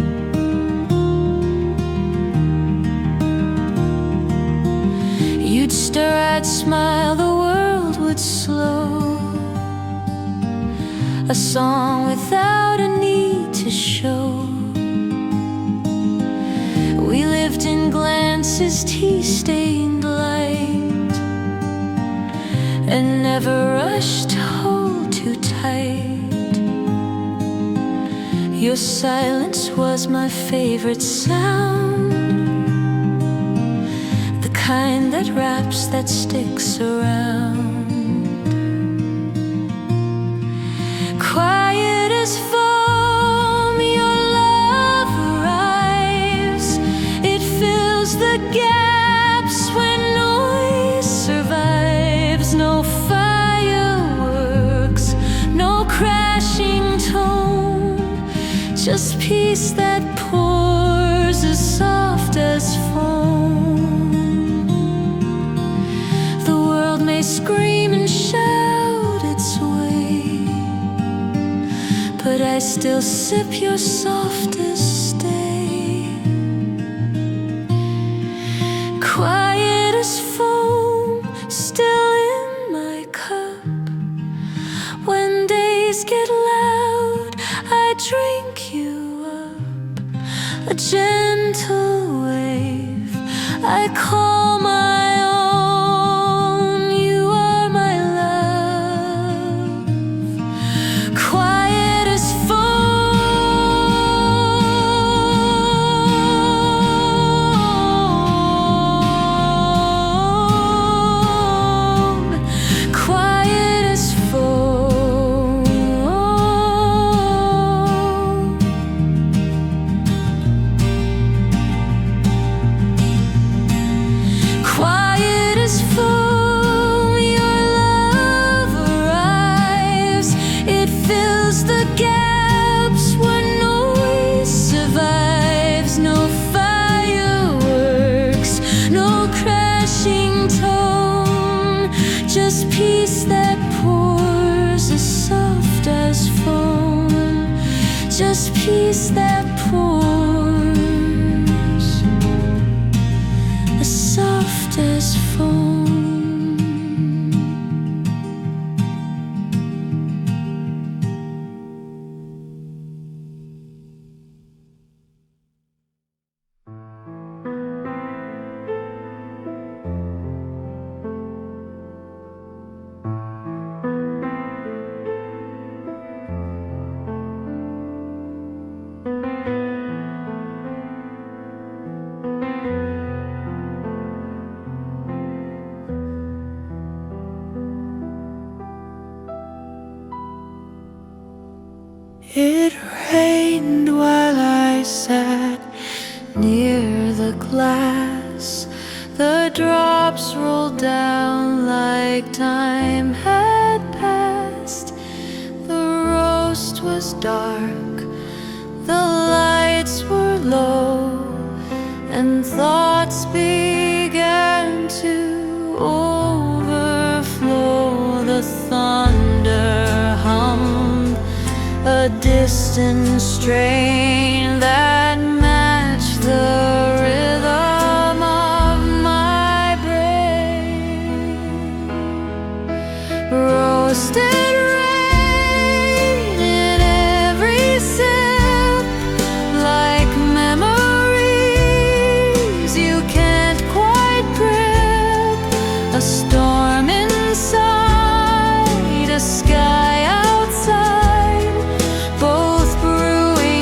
You'd stir, I'd smile, the world would slow. A song without a need to show. We lived in glances, tea-stained light, and never rushed to hold too tight. Your silence was my favorite sound, the kind that wraps, that sticks around. Quiet as foam, your love arrives. It fills the gaps when noise survives. No fireworks, no crashing tone, just peace that pours as soft as foam. The world may scream and shout its way, but I still sip your softest stay. Quiet as foam, still in my cup. When days get loud, I drink you up. A gentle wave I call my own. You are my love. Quiet as foam, quiet as foam. Quiet as foam, your love arrives. It fills the gaps where noise survives. No fireworks, no crashing tone, just peace that pours as soft as foam. Just peace that pours as soft as foam. It rained while I sat near the glass. The drops rolled down like time had passed. The roast was dark, the lights were low, and thoughts began to overflow. The thunder hummed a distant strain that matched the rhythm of my brain. Roasted rain in every sip, like memories you can't quite grip. A storm inside, a sky outside, both brewing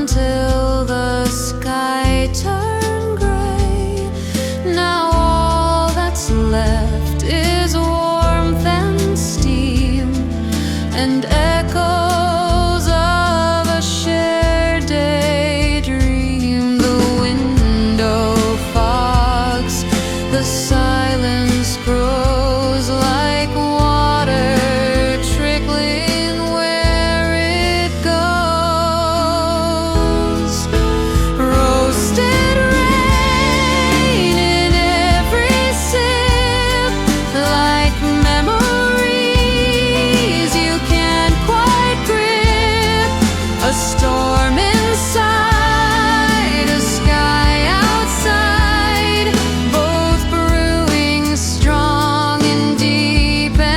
until the sky turned gray. Now all that's left is warmth and steam and echoes of a shared daydream. The window fogs, the silence grows like water trickling where it goes. Roasted rain in every sip, like memories you can't quite grip. A storm inside, a sky outside, both brewing strong and deep and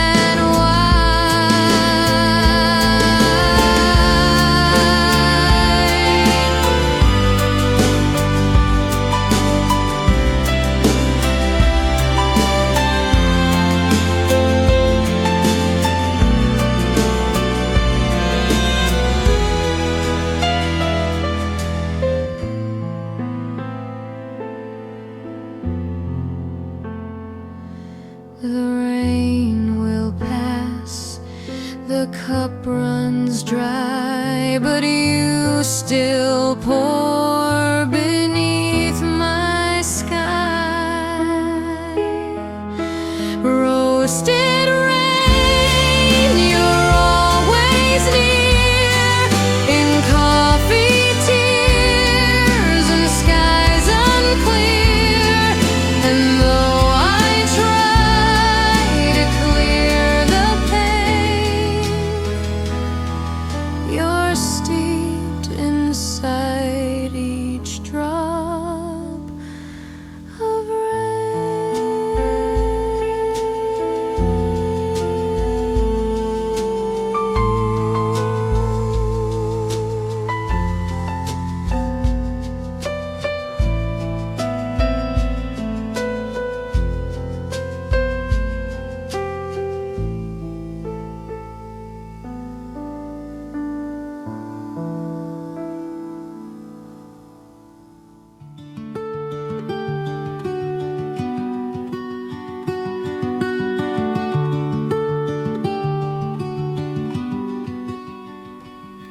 the rain will pass, the cup runs dry, but you still pour beneath my sky. Roasted rain, you're always near, in coffee tears and skies unclear. And though I try to clear the pain, you're steeped inside each drop of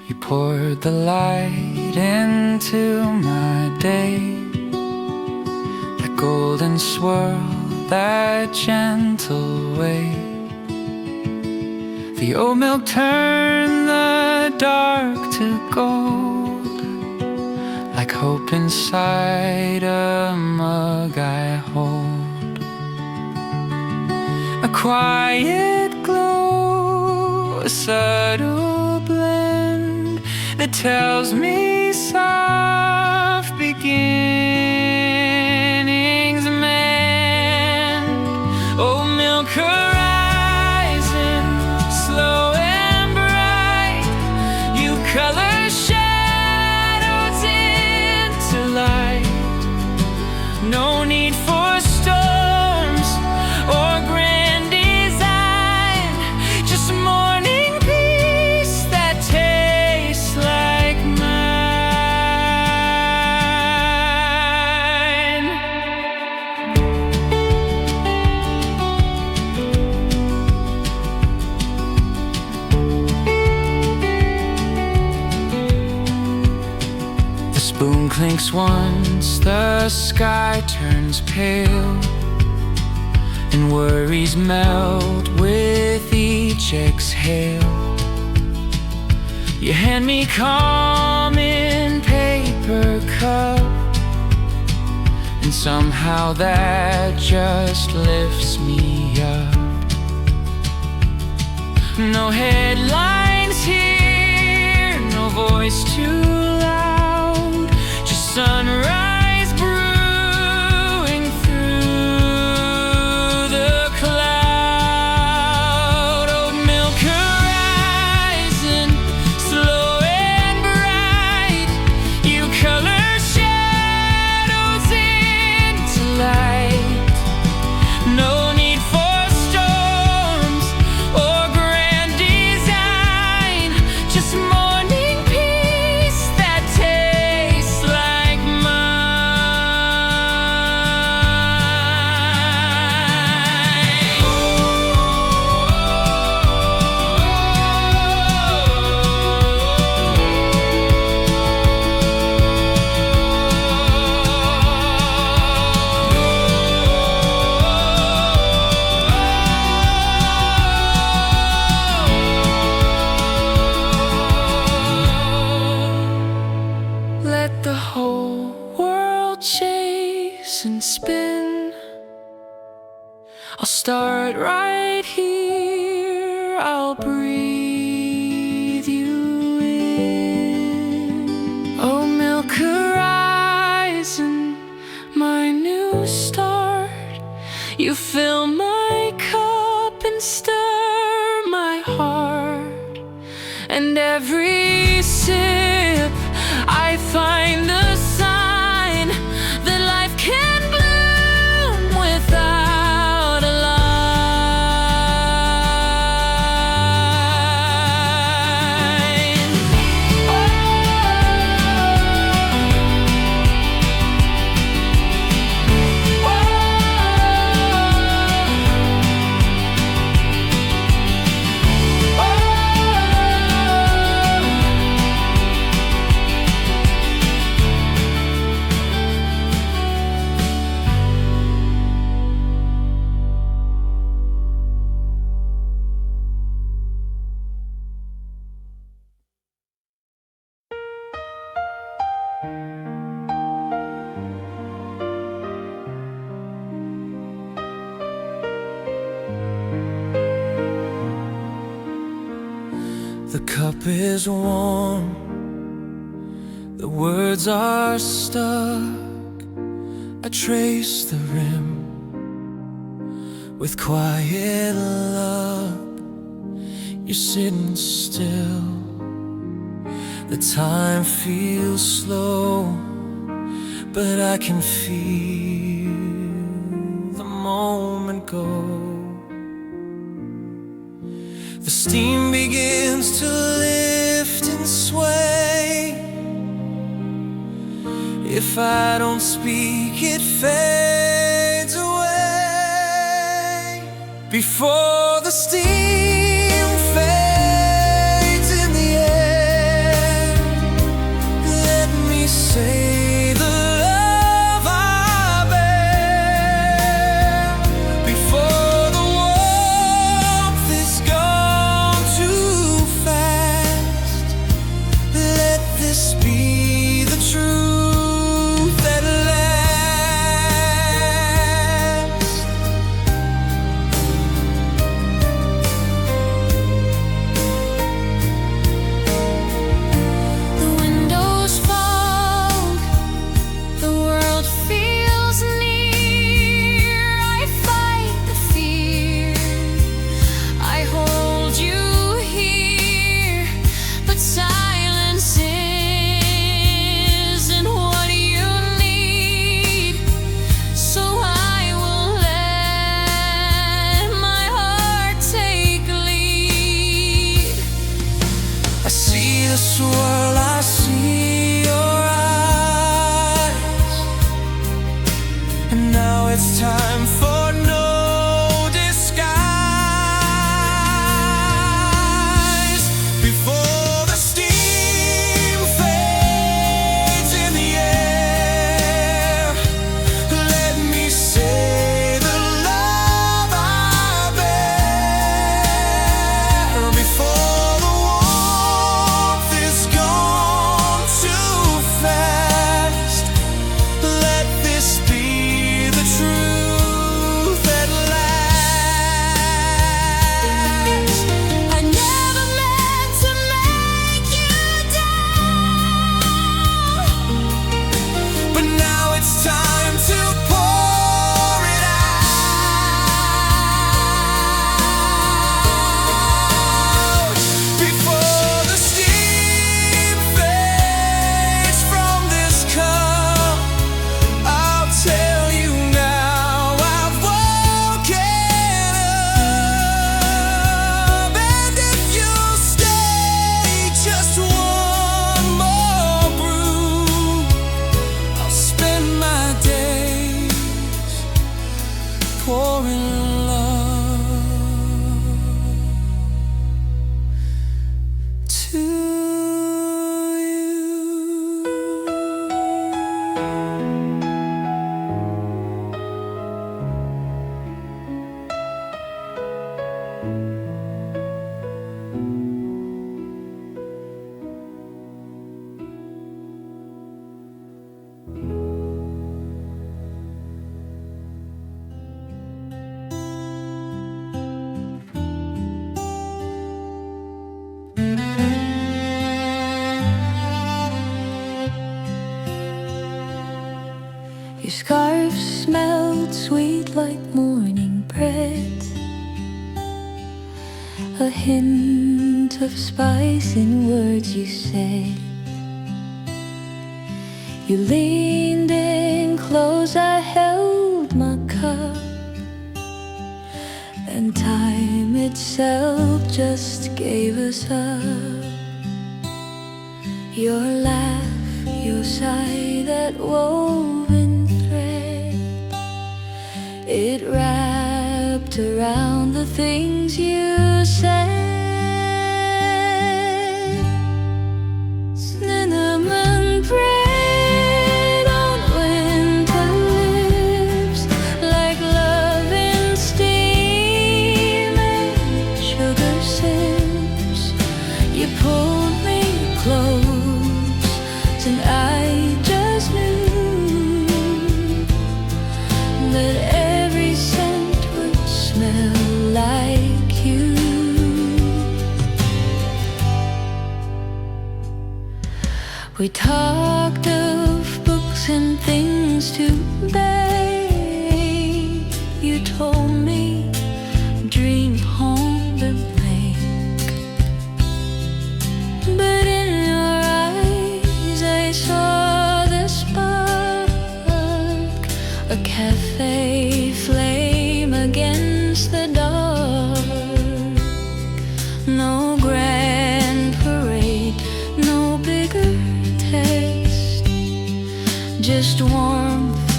You poured the light into my day, that golden swirl, that gentle wave. The oat milk turned the dark to gold, like hope inside a mug I hold. A quiet glow, a subtle blend that tells me soft beginnings mend. Oat milk horizon, slow and bright, you color shadows into light. No need for storms or grand design, just morning peace that tastes like mine. The spoon clinks once, the sky turns pale, and worries melt with each exhale. You hand me calm in paper cup, and somehow that just lifts me up. No headlines here, no voice too loud, just sunrise brewing through the cloud. Oat milk horizon, slow and bright, you color shadows into light. No need for storms or grand design, just morning peace I'll start right here, I'll breathe you in. Oh, Milk Horizon, my new start. You fill my cup and stir my heart. And every sip I find a sign that life can bloom without a line. The cup is warm, the words are stuck. I trace the rim with quiet love. You're sitting still, the time feels slow, but I can feel the moment go. The steam begins to lift and sway. If I don't speak, it fades away. Before the steam fades in the air, let me say the love I bear. Before the warmth is gone too fast, let this be the truth that lasts. Your scarf smelled sweet like morning bread, a hint of spice in words you said. You leaned in close, I held my cup, and time itself just gave us up. Your laugh, your sigh, that woven thread, it wrapped around the things you said. Cinnamon bread on winter lips, like love in steam and sugar sips. You pulled me close, and I just knew that every scent would smell like you. We talked of books and things to bake. You told me, dream home the lake. But in your eyes I saw the spark, a cafe flame against the dark. No grand parade, no bigger taste, just warmth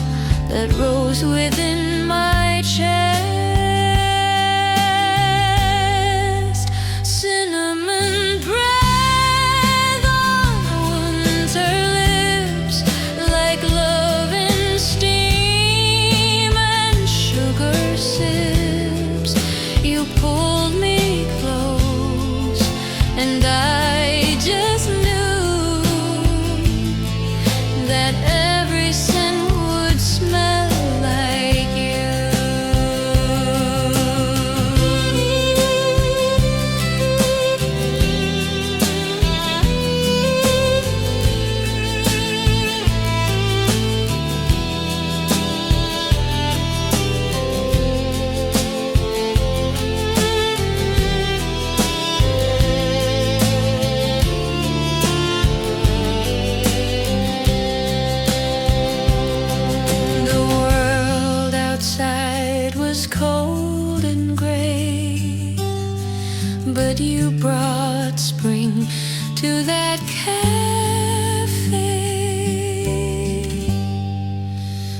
that rose within my chest. Cinnamon breath on winter lips, like love in steam and sugar sips. You pulled me close, and I just knew that every scent would smell like you. The world outside was cold and gray, but you brought spring to that cafe.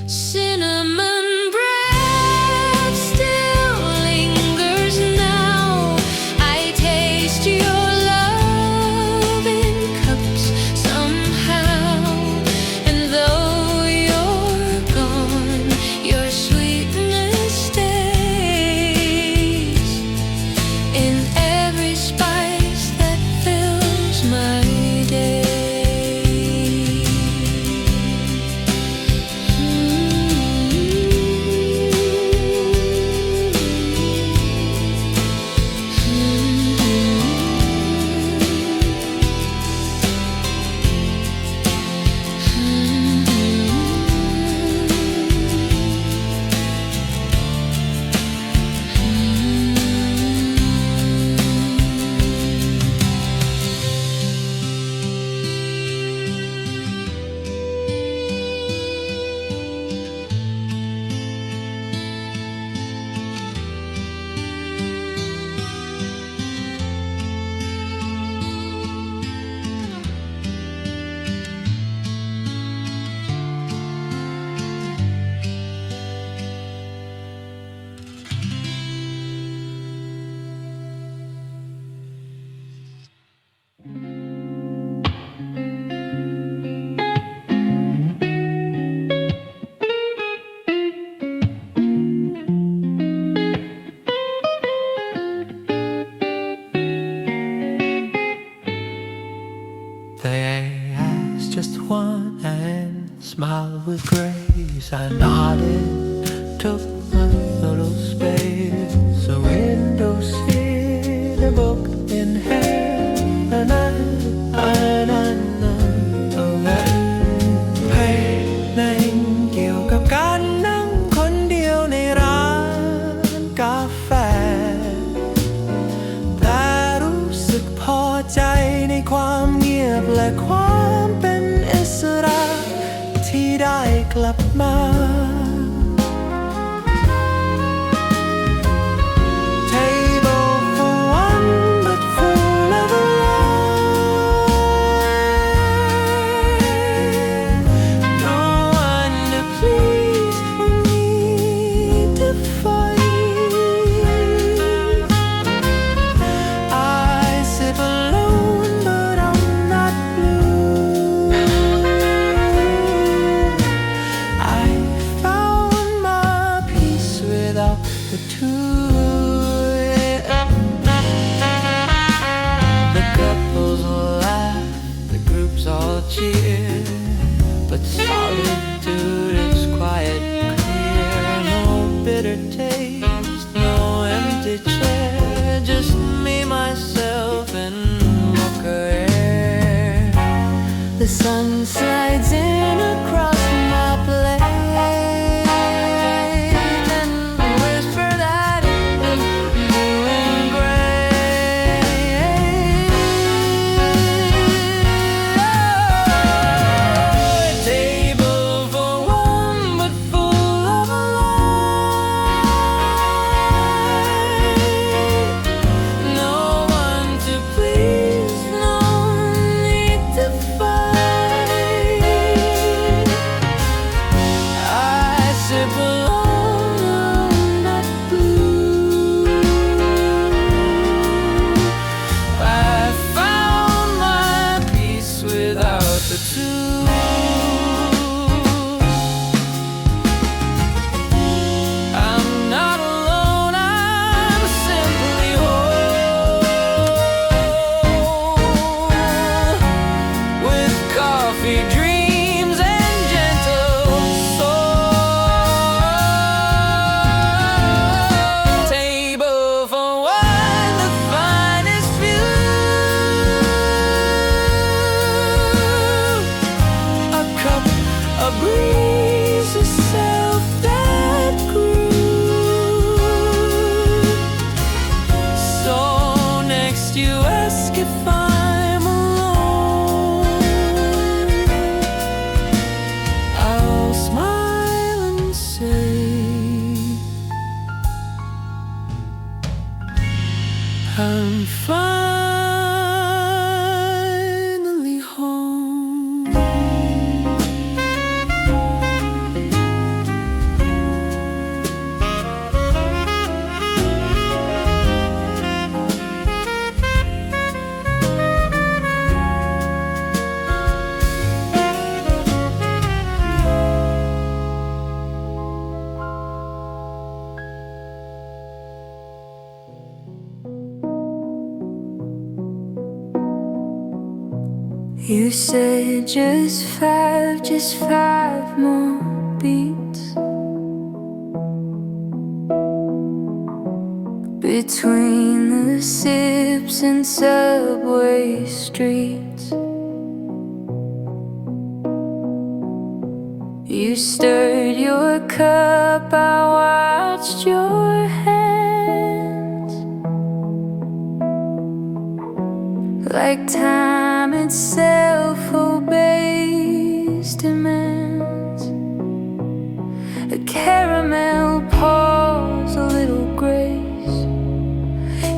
Cinnamon bread still lingers now. I taste your love in cups somehow, and though you're gone, your sweetness stays in every spice that fills my day. They asked just one and smiled with grace. I nodded, took a little space, a window seat, a book in hand, and Iเพลงเกี่ยวกับ กลับมา Table for one but full of light. No one to please or need to fight. I sit alone but I'm not blue. I found my peace without the two. The couples will laugh, the groups all cheer, but solitude is quiet, clear. No bitter taste, no empty chair, just me, myself, and mocha air. The sun slides in across my plate and whisper that it's blue and gray. Table for one but full of light. No one to please, no need to fight. I sip alone, I'm not blue. I found my peace without the two. I'm not alone, I'm simply whole. With coffee, dreams, and gentle soul. Table for one, the finest view. A cup, a breeze, a self that grew. So next you ask if I'm alone, I'll smile and say I'm finally home. You said just five more beats. Between the sips and subway streets, you stirred your cup, I watched your hands. Like time itself obeys demands. A caramel pause, a little grace.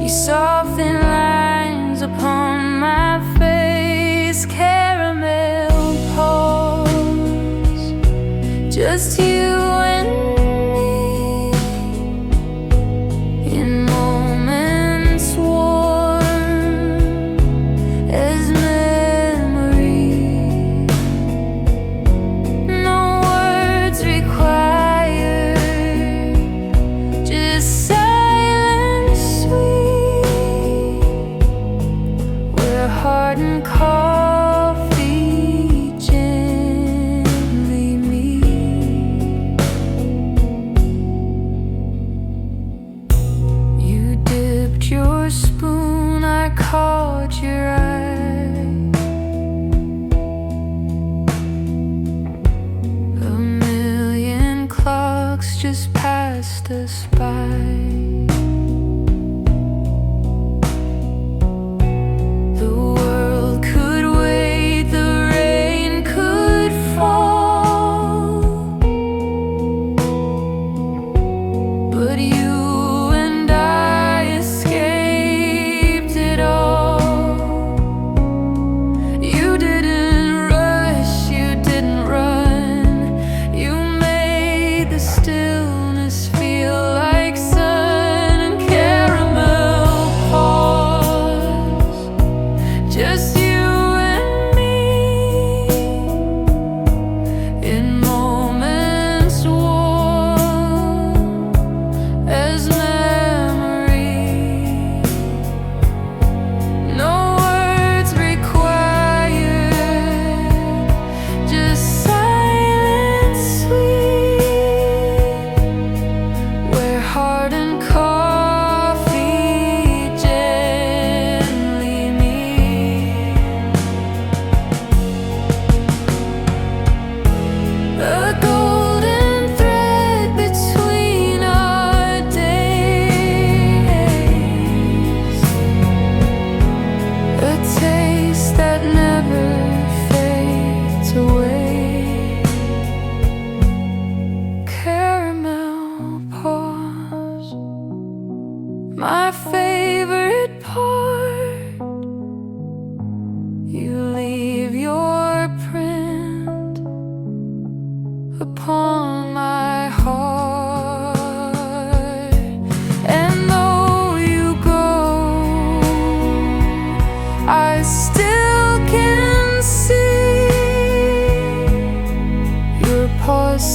You soften lines upon my face. Caramel pause, just you and me. In moments warm as memory. No words required, just silence sweet. Where heart and coffee gently meet. You dipped your spoon, I caught your eye. A million clocks just passed us by. The world could wait, the rain could fall.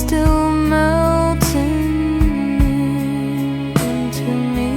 still melting into me.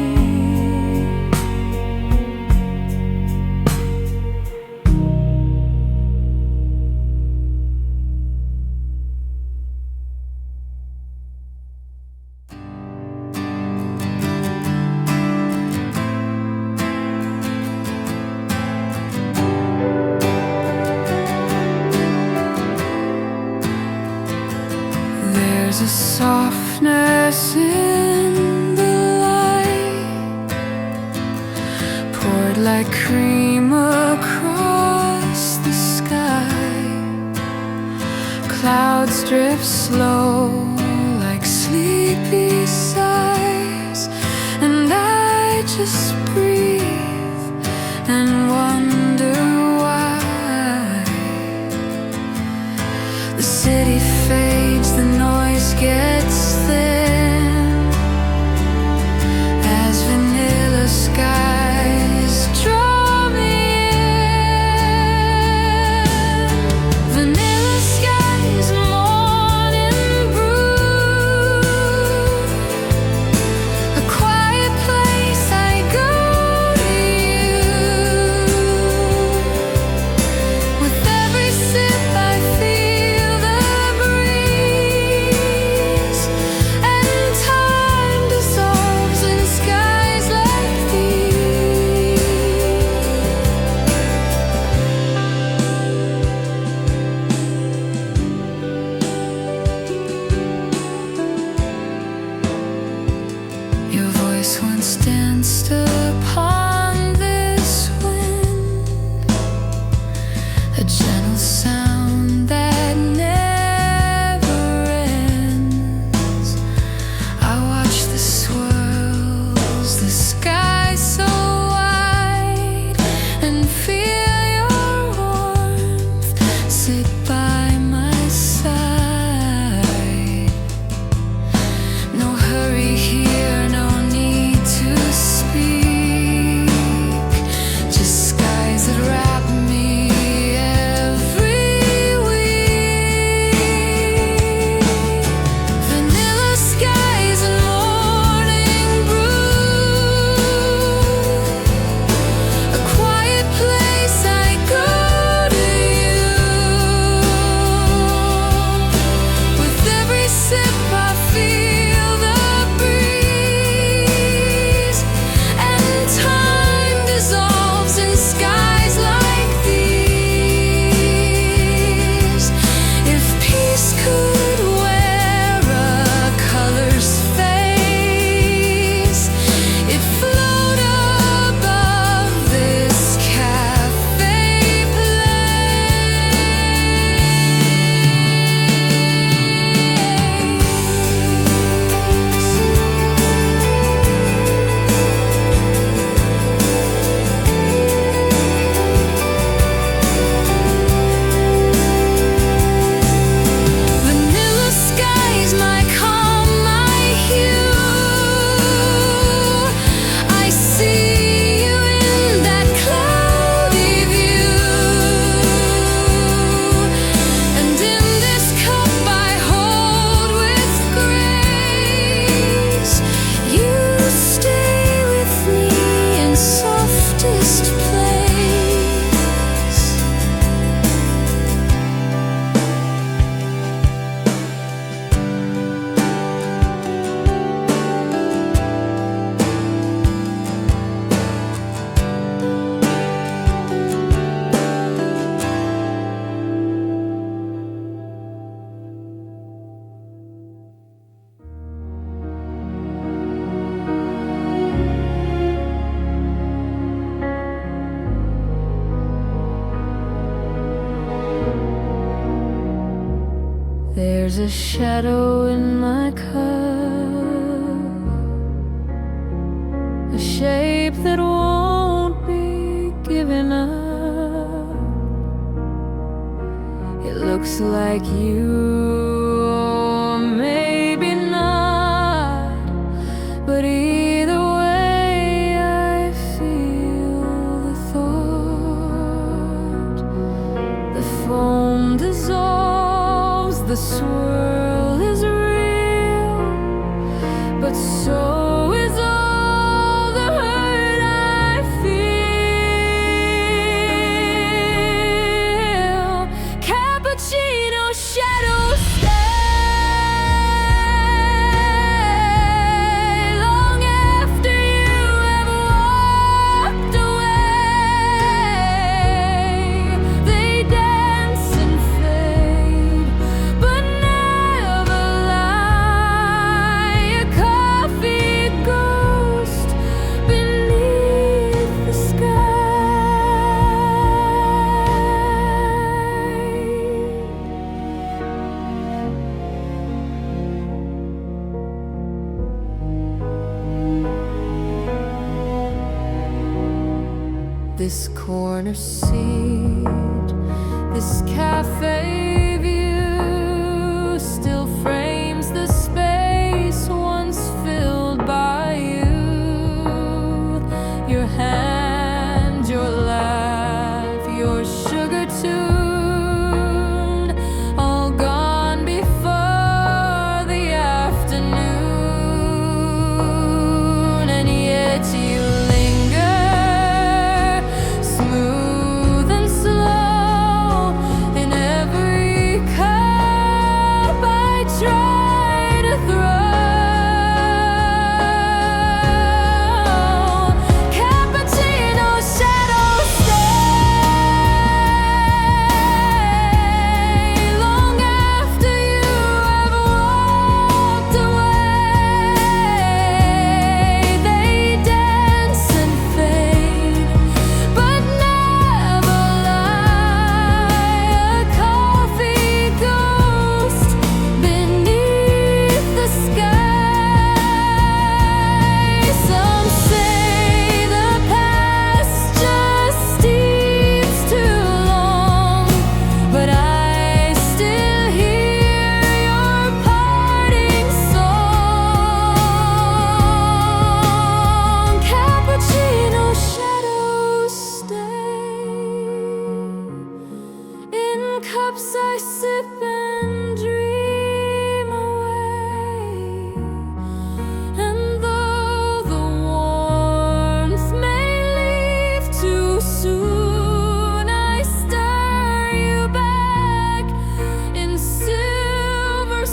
There's a softness in the light, poured like cream across the sky. Clouds drift slow like sleepy sighs, and I just breathe and wonder why. The city fades, the noise gets thin as vanilla skies draw me in. Vanilla skies, morning brew, a quiet place I go to you. With every sip I feel the breeze, and time dissolves in skies like these. Your voice once danced upon this wind, a gentle sound that never ends. I watch the swirls, the sky so wide, and feel your warmth sit by my side. No hurry here, no need to speak, just skies that wrap me every week. Vanilla skies and morning brew, a quiet place I go to you. With every sip I feel the breeze, and time dissolves in skies like these. If peace could wear a color's face, it float above this cafe Vanilla skies, my calm, my hue. I see you in that cloudy view, and in this cup I hold with grace. You stay with me in softest place. There's a shadow in my cup, a shape that won't be given up. It looks like you, or maybe not, but either way I feel the thought. The foam dissolves, the swirl is this corner seat, this cafe view still frames the space once filled by you. Your hand, your laugh, your sugar tune, all gone before the afternoon, and yet you linger, smooth and slow, in every cup I try to throw. Cappuccino shadows stay long after you have walked away. They dance and fade, but never lie. A coffee ghost beneath the sky. Some say the past just steeps too long, but I still hear your parting song. Cappuccino shadows stay in cups I sip and dream away. And though the warmth may leave too soon, I stir you back in silver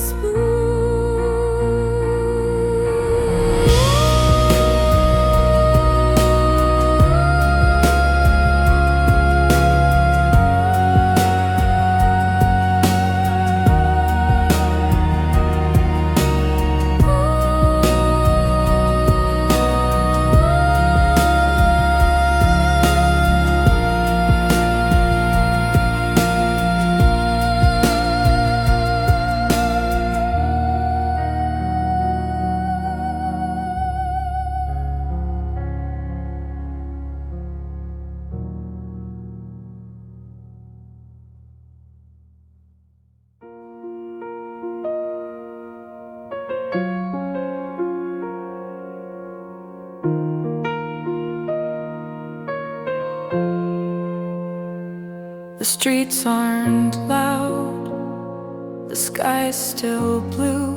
The streets aren't loud, the sky's still blue.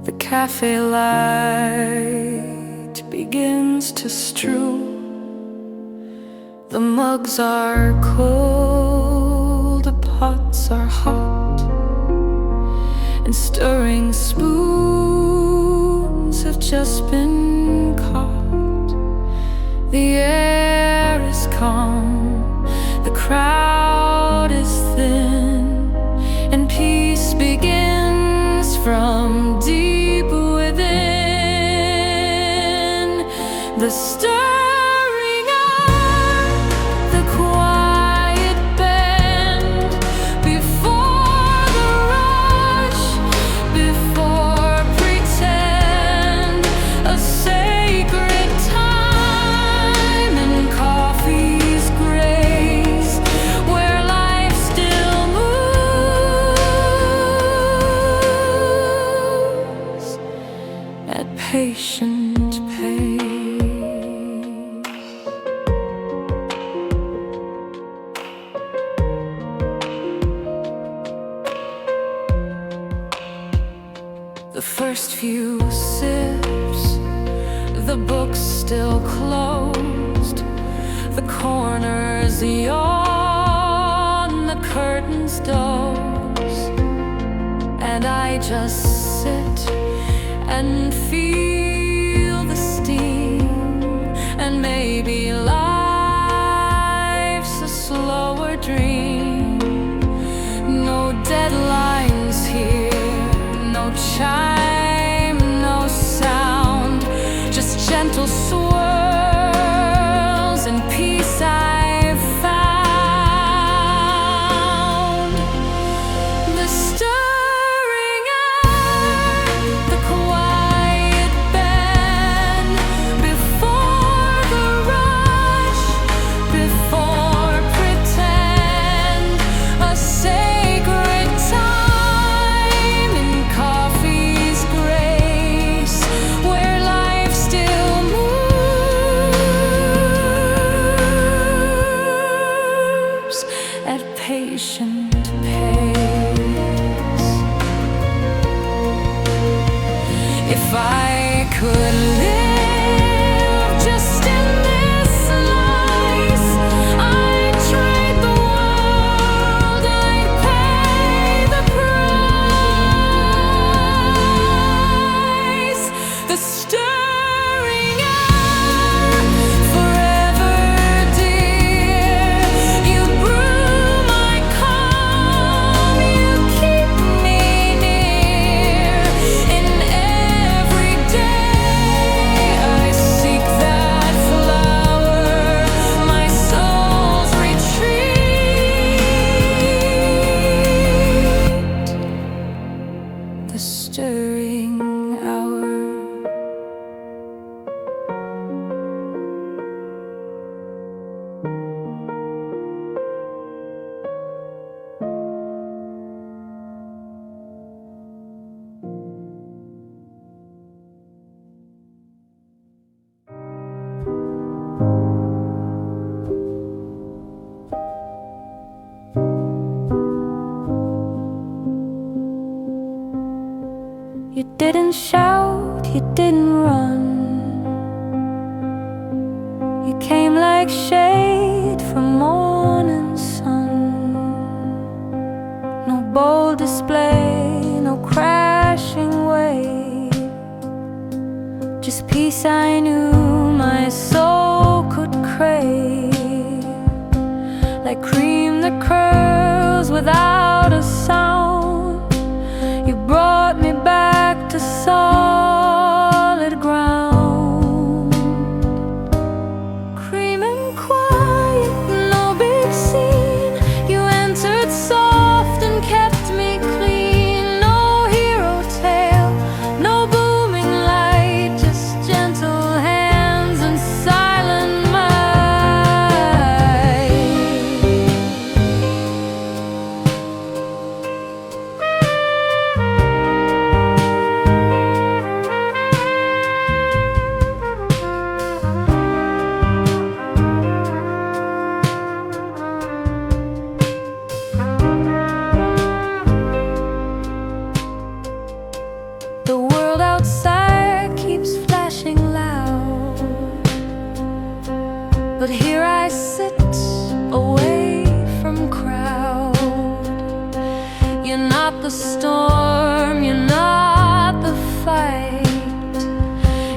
The cafe light begins to strew. The mugs are cold, the pots are hot, and stirring spoons have just been caught. The air is calm, the crowd is thin, and peace begins from deep within. The stirring arm, the quiet bend, before the rush, before pretend, a sacred time in coffee's grace, where life still moves at patient pace. The first few sips, the book's still closed, the corners yawn, the curtains doze, and I just sit and feel the steam, and maybe life's a slower dream. No deadlines here, no chime, no sound, just gentle swirls and peace I've found. The stirring eye, the quiet bend, You didn't shout, you didn't run. You came like shade from morning sun. No bold display, no crashing wave, just peace I knew my soul could crave. Like cream that curls without a sound, you brought me back to solid ground. Cream and quiet, no big scene. You entered soft and kept me clean. No hero tale, no booming light, just gentle hands and silent might. The world outside keeps flashing loud, but here I sit away from crowd. You're not the storm, you're not the fight.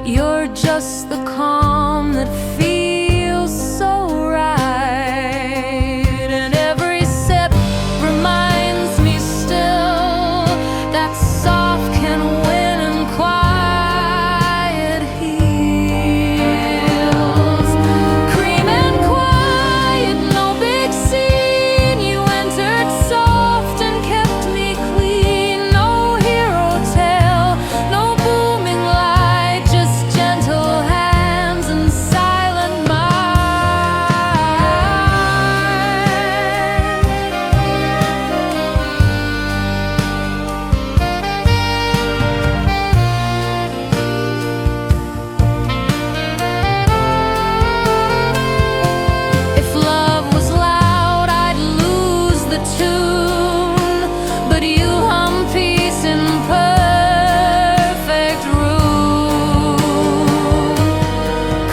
You're just the calm that feels so right. And every sip reminds me still that soft can win and quiet heals. Cream and quiet, no big scene. You entered soft and kept me clean. No hero tale, no booming light, just gentle hands and silent mind. If love was loud, I'd lose the tune, but you hum peace in perfect room.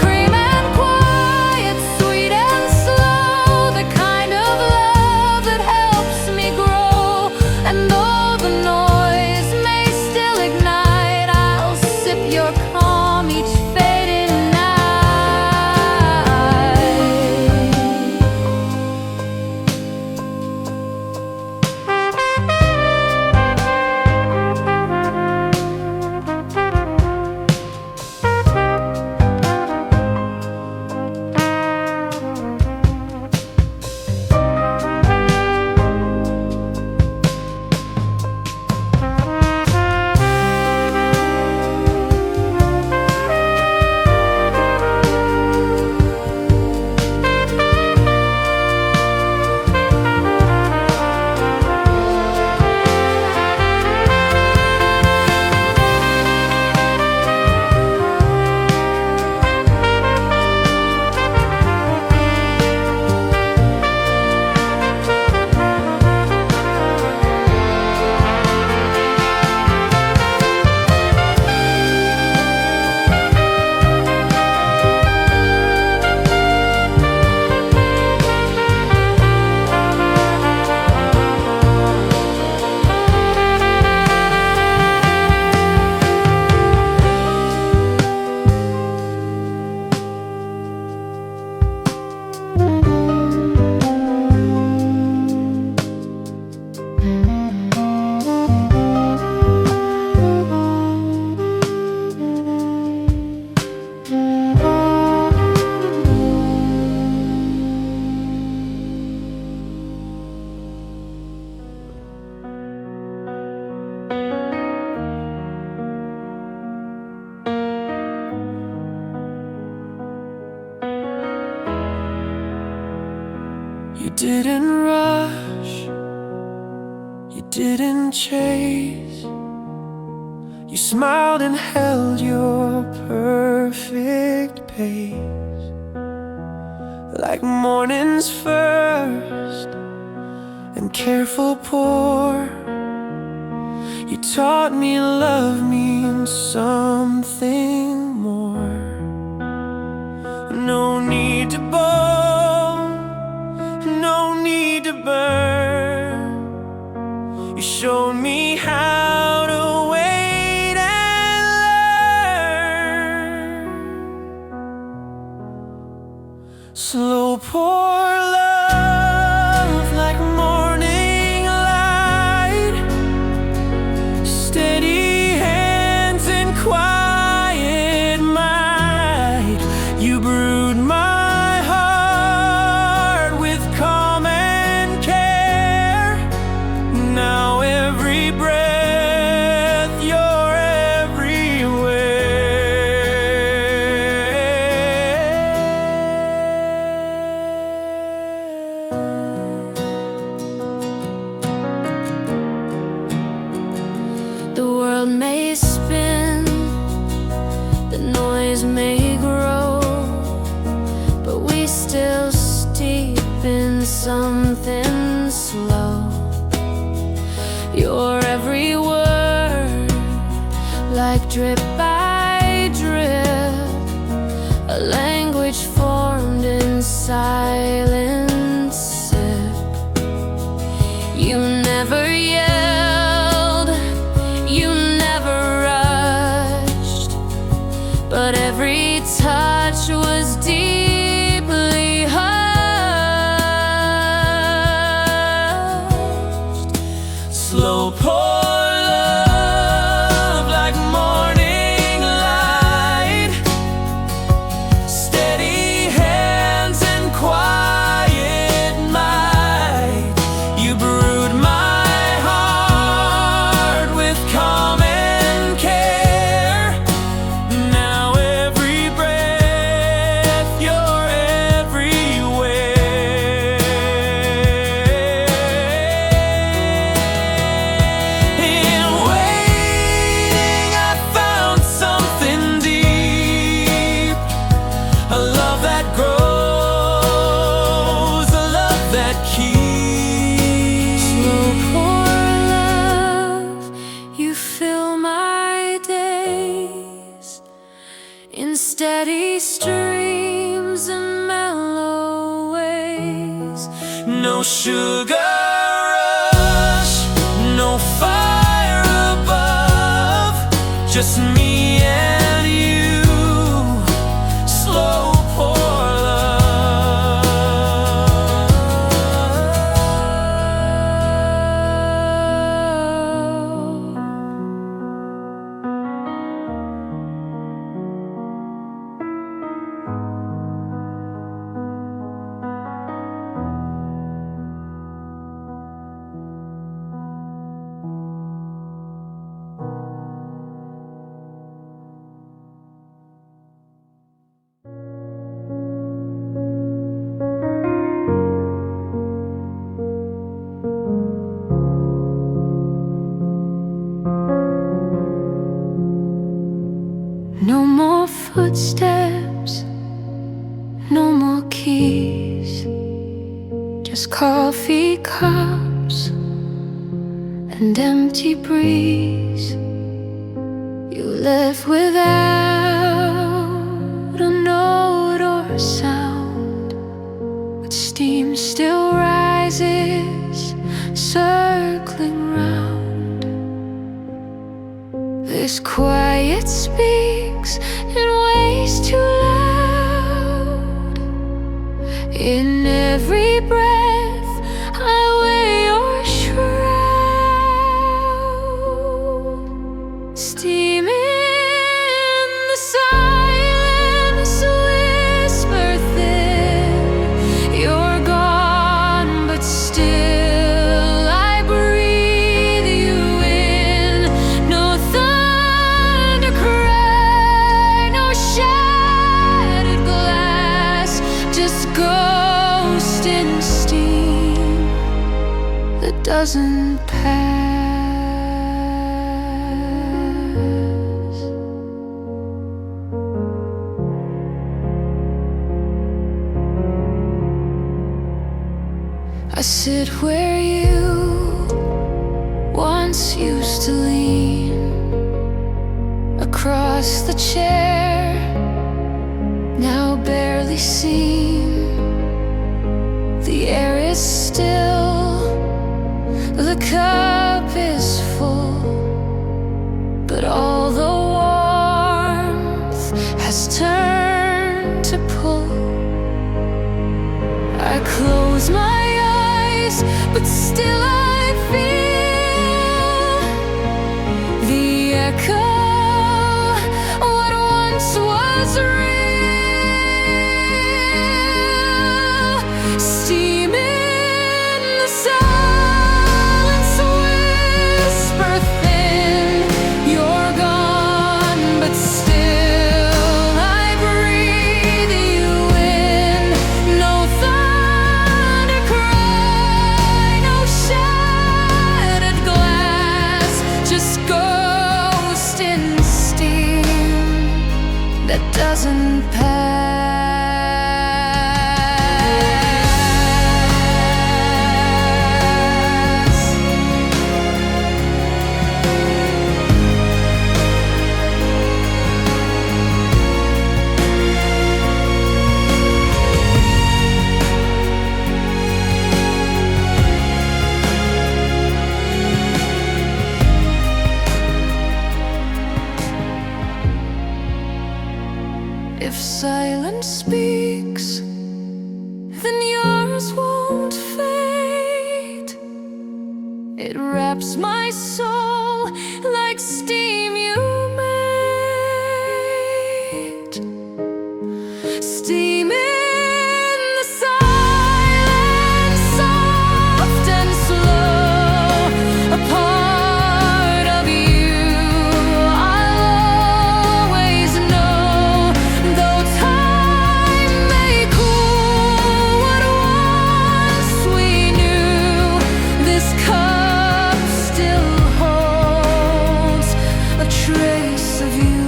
Cream and quiet, sweet and slow, the kind of love that helps me grow. And though the noise may still ignite, I'll sip your calm each fading night. You didn't rush, you didn't chase. You smiled and held your perfect pace. Like morning's first and careful pour, You taught me love means something more. No need to bone, no need to burn. You showed me how to wait and learn. Slow pour love like morning light, steady hands and quiet might. You brewed my heart with calm and care. Now every breath you're everywhere. The world may spin, the noise may grow, but we still steep in something slow. Your every word, like drip by drip, a language formed in silent sip. You never yelled, you never rushed, but every touch was deeply hushed. slow pour love like morning light, steady hands and quiet might. You brewed my heart with calm and care. Now every breath you're everywhere. In waiting I found something deep, a love that grows, a love that keeps. Slow pour love, you fill my days in steady streams and mellow ways. No sugar rush, no fire above, just me and you. Slow pour love. No more footsteps, no more keys, just coffee cups and empty breeze. You left without a note or a sound, but steam still rises, circling round. This quiet speaks in ways too loud. In every breath I wear your shroud. Steam in the silence, whisper thin. You're gone, but still I breathe you in. No thunder cry, no shattered glass, just ghost and steam that doesn't pass. I sit where you once once used to lean across the chair now barely seem. The air is still, the cup is full, but all the warmth has turned to pull. I close my eyes, but still I feel the echo, what once was real. Steam in the silence, whisper thin, you're gone, but still I breathe you in. No thunder cry, no shattered glass, just ghost in steam that doesn't pass. If silence speaks, then yours won't fade. It wraps my soul like steam you made. Steam in the silence, soft and slow, a part of you I'll always know. Though time may cool what once we knew, this cup still holds a trace of you.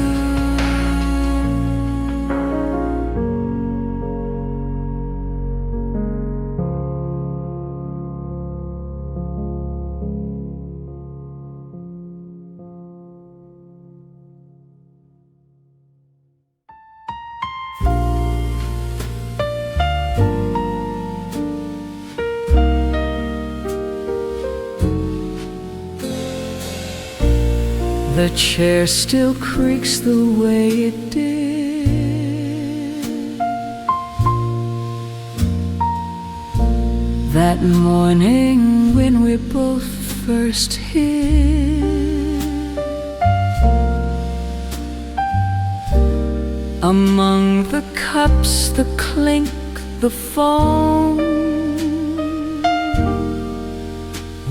The chair still creaks the way it did that morning when we both first hid among the cups, the clink, the foam.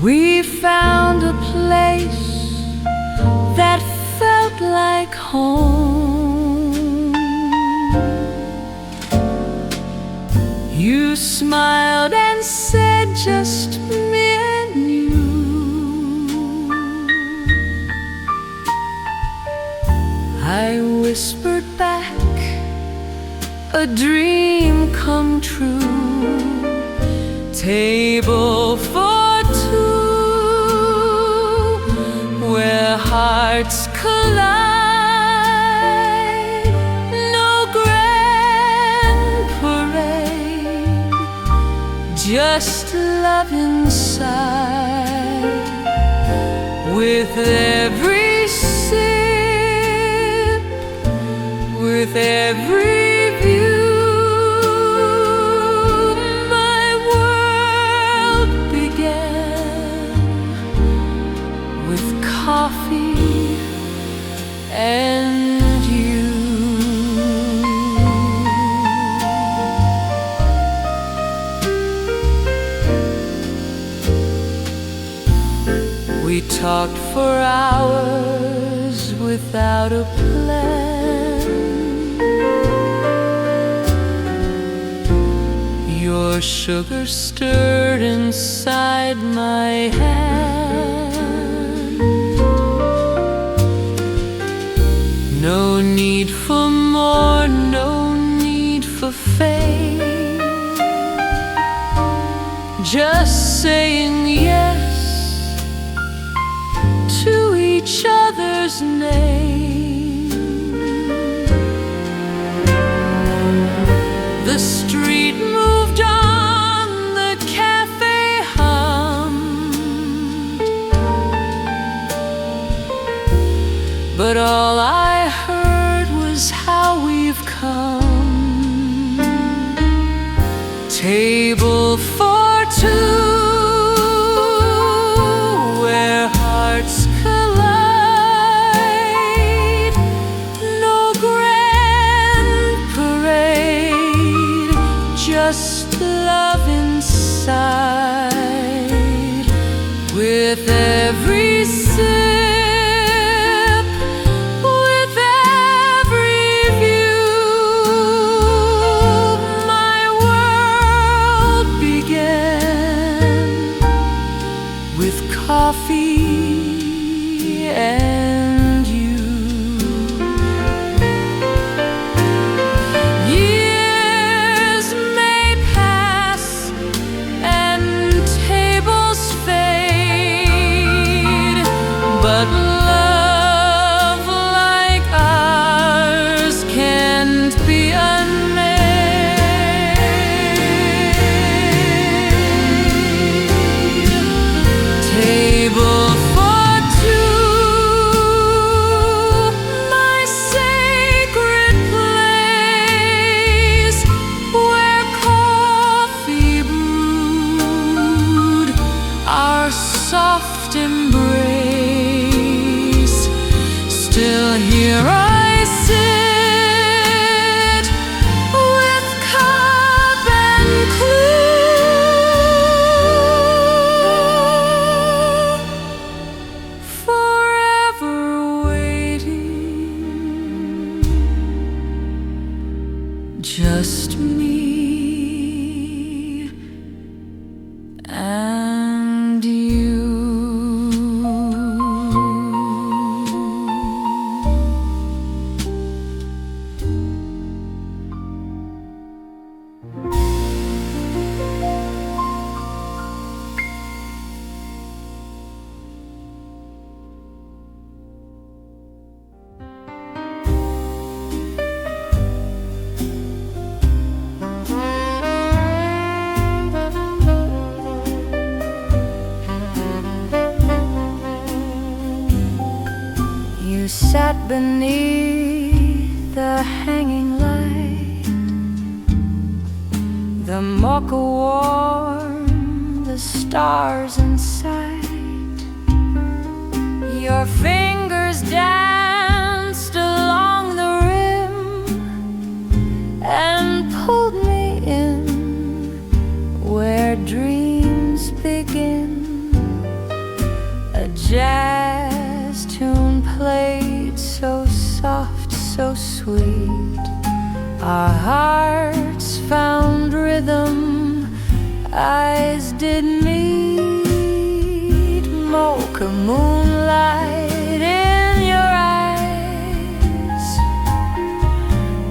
We found a place that felt like home. You smiled and said just me and you. I whispered back, a dream come true. Table for where hearts collide, no grand parade, just love inside. With every sip, with every view, my world began with coffee and you. We talked for hours without a plan. Your sugar stirred inside my hand. No need for more, no need for fame. Just saying yes each other's name. The street moved on, the cafe hummed, but all I heard was how we've come. Table for two, where hearts collide. No grand parade, just love inside. With every sip, with every view, my world began with coffee and you. Years may pass and tables fade, but love like ours can't be unmade. Table for two, my sacred place, where coffee brewed our soft embrace. Still here I sit with cup and clue, forever waiting, just me and you. You sat beneath the hanging light, the mocha warm, the stars in sight. Your fingers danced along the rim and pulled me in where dreams begin. A jazz tune played so soft, so sweet. Our hearts found rhythm, eyes did meet. Mocha moonlight in your eyes,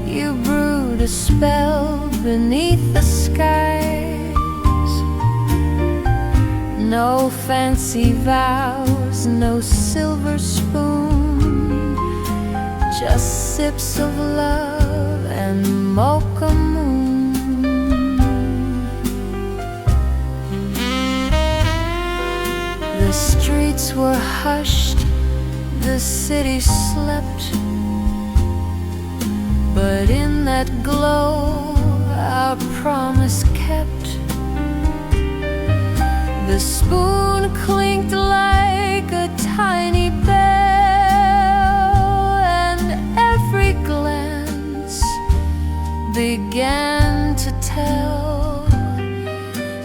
you brewed a spell beneath the skies. No fancy vows, no silver spoon, just sips of love and mocha moon. The streets were hushed, the city slept, but in that glow our promise kept. The spoon clinked like a tiny bell, and every glance began to tell.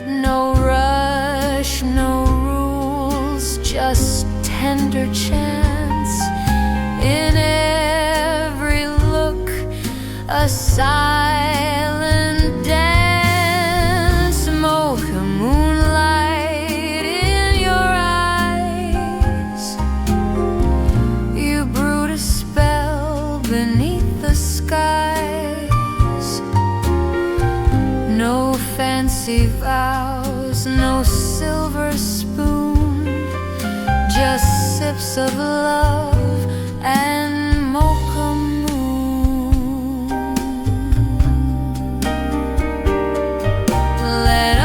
No rush, no rules, just tender chance. In every look, a silent dance. Mocha moonlight in your eyes, you brewed a spell beneath the skies. No fancy vows, no silver spoon, just lips of love and mocha moon. Let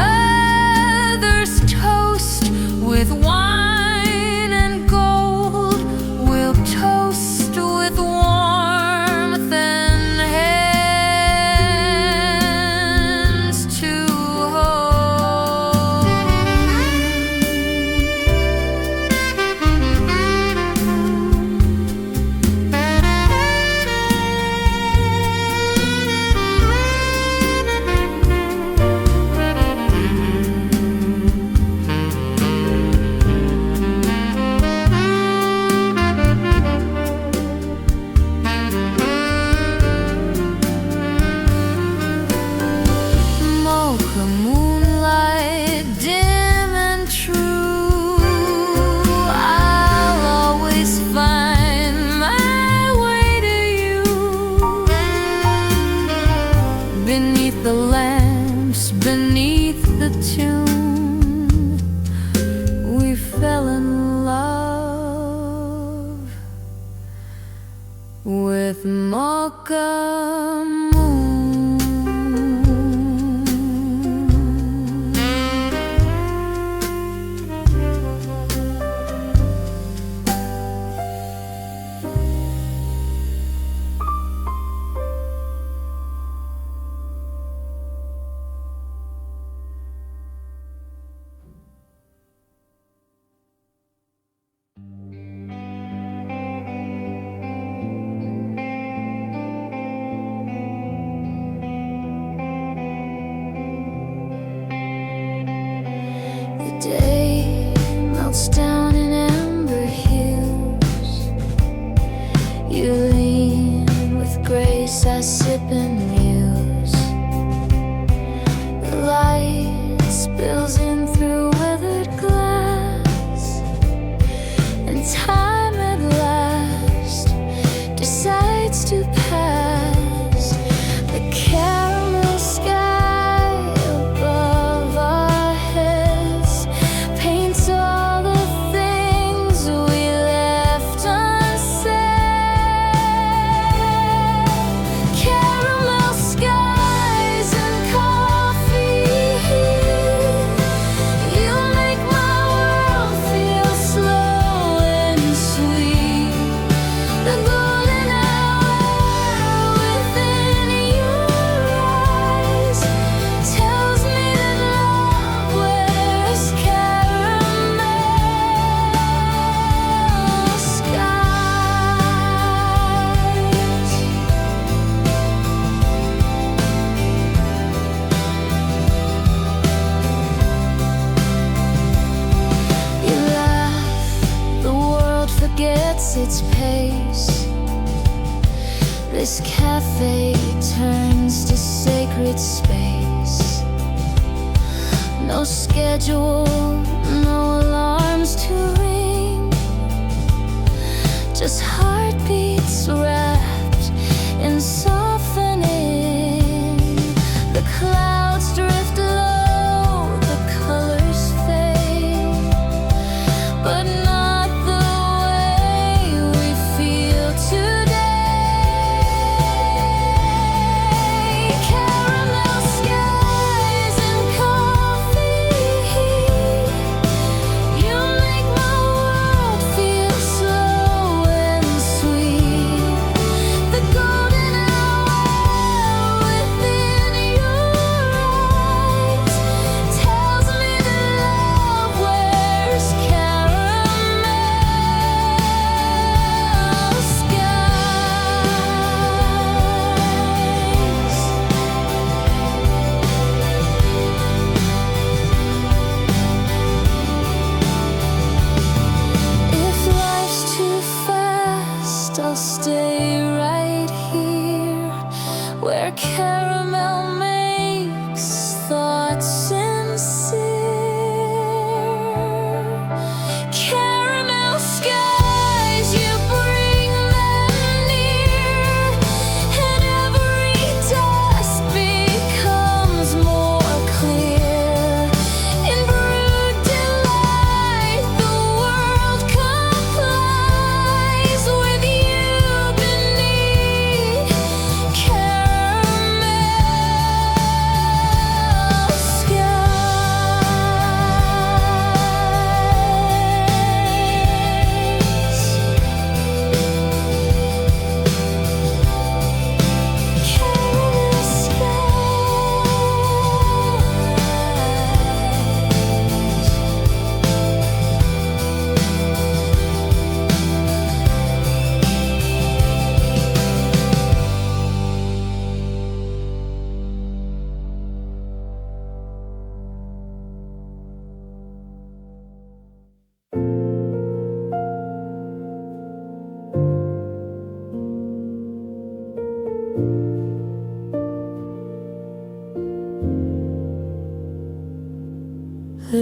others toast with wine and gold. We'll toast with warmth and hands to hold. Mocha moonlight, dim and true, I'll always find my way to you. Beneath the lamps, beneath the tune, we fell in love with mocha moon. The day melts down in amber hues. You lean with grace, I sip and muse. The light spills in through weathered glass, and time at last decides to pass. The caramel sky above our heads paints all the things we left unsaid. Caramel skies and coffee, you make my world feel slow and sweet. The golden hour within your eyes tells me that love wears caramel skies. You laugh, the world forgets its pace. This cafe turns to sacred space. No schedule, no alarms to ring, just heartbeats wrapped in softening. The clouds drift low, the colors fade, but not the way we feel today. Caramel skies and coffee, you make my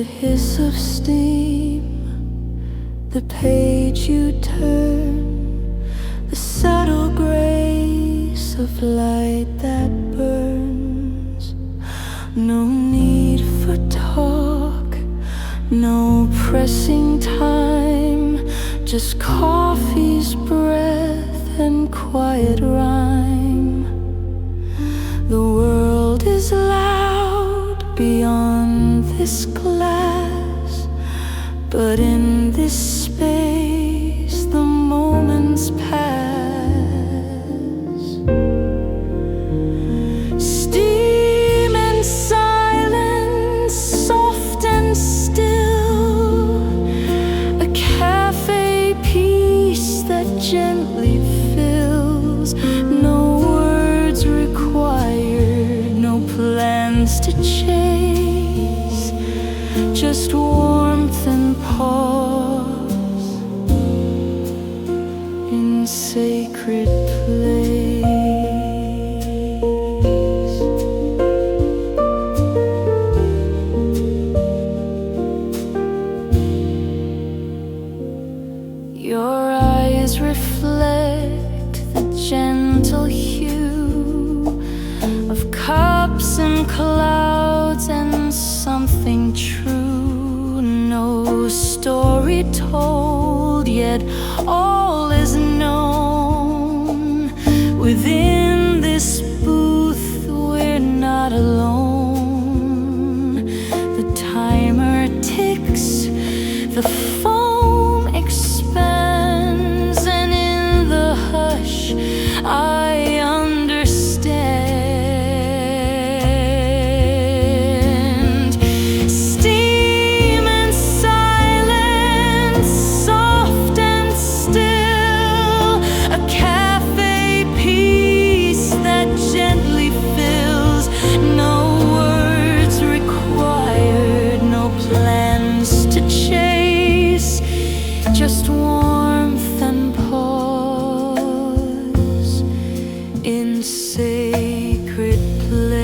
hiss of steam, the page you turn, the subtle grace of light that burns. No need for talk, no pressing time, just coffee's breath and quiet rhyme. The world is loud beyond this glass, but in this space the moments pass. Steam and silence, soft and still, a cafe peace that gently fills. No words required, no plans to chase, just warmth and pause in sacred place. Your eyes reflect the gentle hue of cups and clouds and something true. No story told, yet all is known. Within this booth we're not alone. The timer ticks, the foam expands, and in the hush I understand. Steam and silence, soft and still, a cafe peace that gently fills. No words required, no plans to chase, just warmth and pause in sacred place.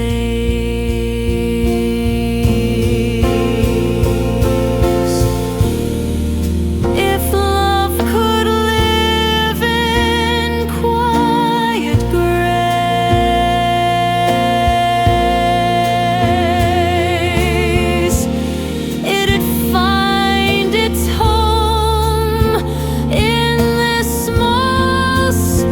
If love could live in quiet grace, it'd find its home in this small space.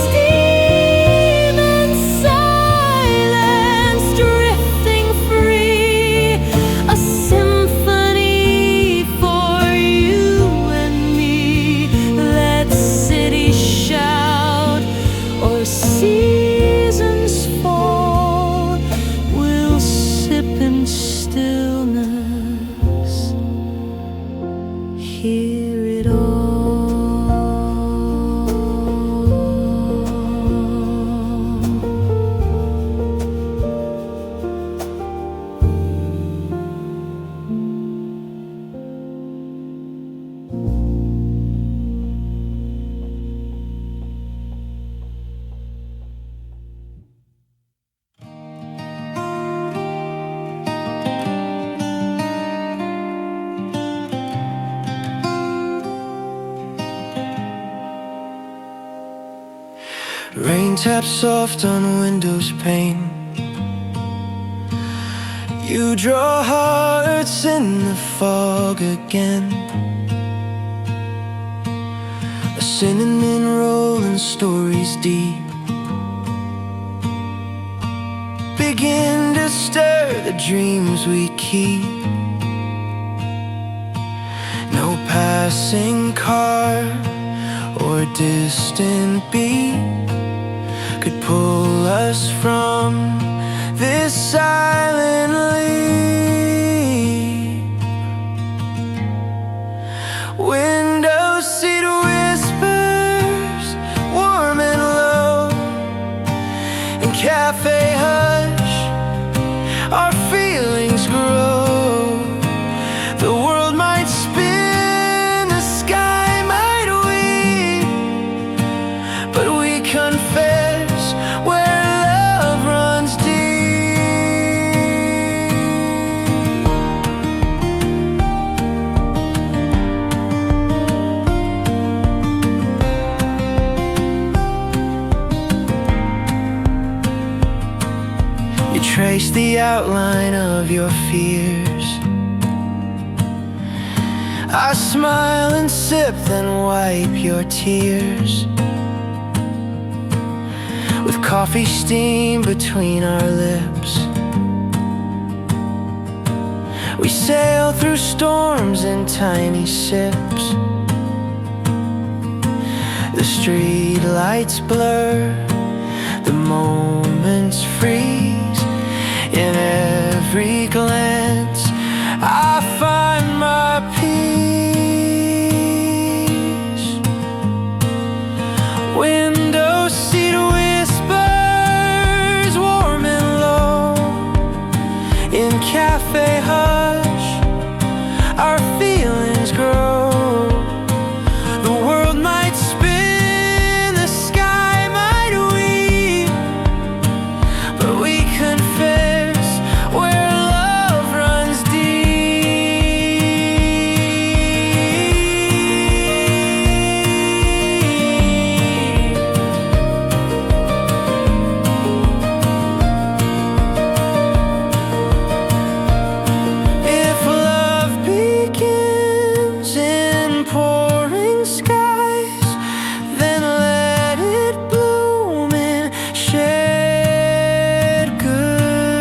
Steam and silence drifting free, a symphony for you and me. Let cities shout or seasons fall, we'll sip in stillness, hear it all. Rain taps soft on windows pane. You draw hearts in the fog again. A cinnamon roll and stories deep begin to stir the dreams we keep. No passing car or distant beat could pull us from this silent leap. Window seat whispers, warm and low, in cafe hush, our feelings grow. The world might spin, the sky might weep, but we confess where love runs deep. Window seat whispers, warm and low, in cafe hush, our feelings grow. The world might spin, the sky might weep, but we confess where love runs deep. trace the outline of your fears. I smile and sip, then wipe your tears. With coffee steam between our lips, we sail through storms in tiny sips. The street lights blur, the moments freeze. In every glance I find my peace. Window seat whispers, warm and low. In cafe hush, our feelings grow. The world might spin, the sky might weep, but we confess where love runs deep. If love begins in pouring skies, then let it bloom in shared goodbyes.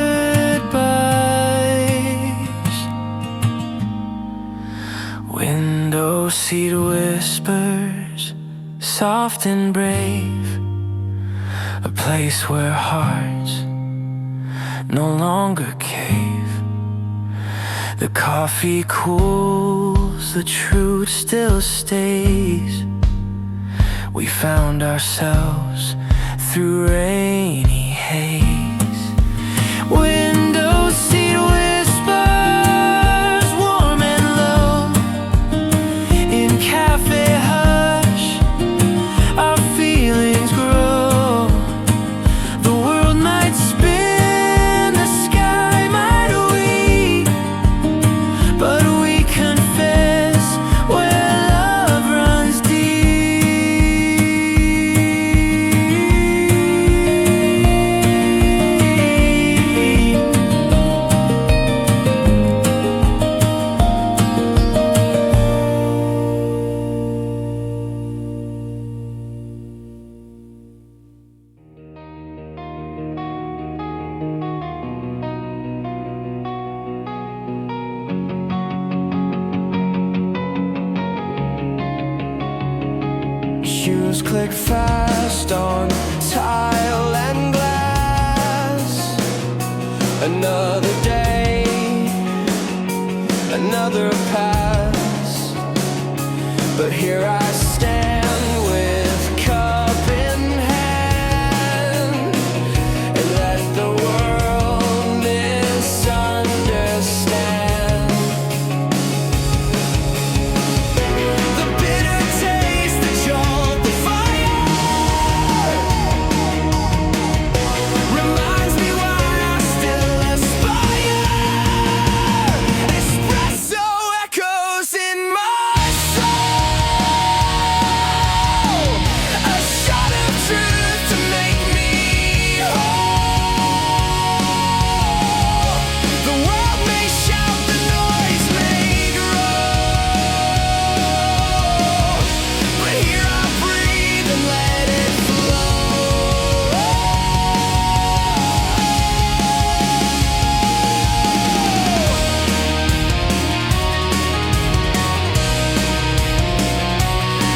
Window seat whispers, soft and brave, a place where hearts no longer cave. The coffee cools, the truth still stays. We found ourselves through rainy haze. Window seat whispers, warm and low. In cafe hush, our feelings grow. The world might spin, the sky might weep, but we confess where love runs deep. Shoes click fast on tile and glass. Another day, another pass. But here I stand with cup in hand, and let the world misunderstand. The bitter taste, the jolt, the fire reminds me why I still aspire. Espresso echoes in my soul, a shot of truth to make me whole. The world may shout, the noise may grow, but here I breathe and let it flow.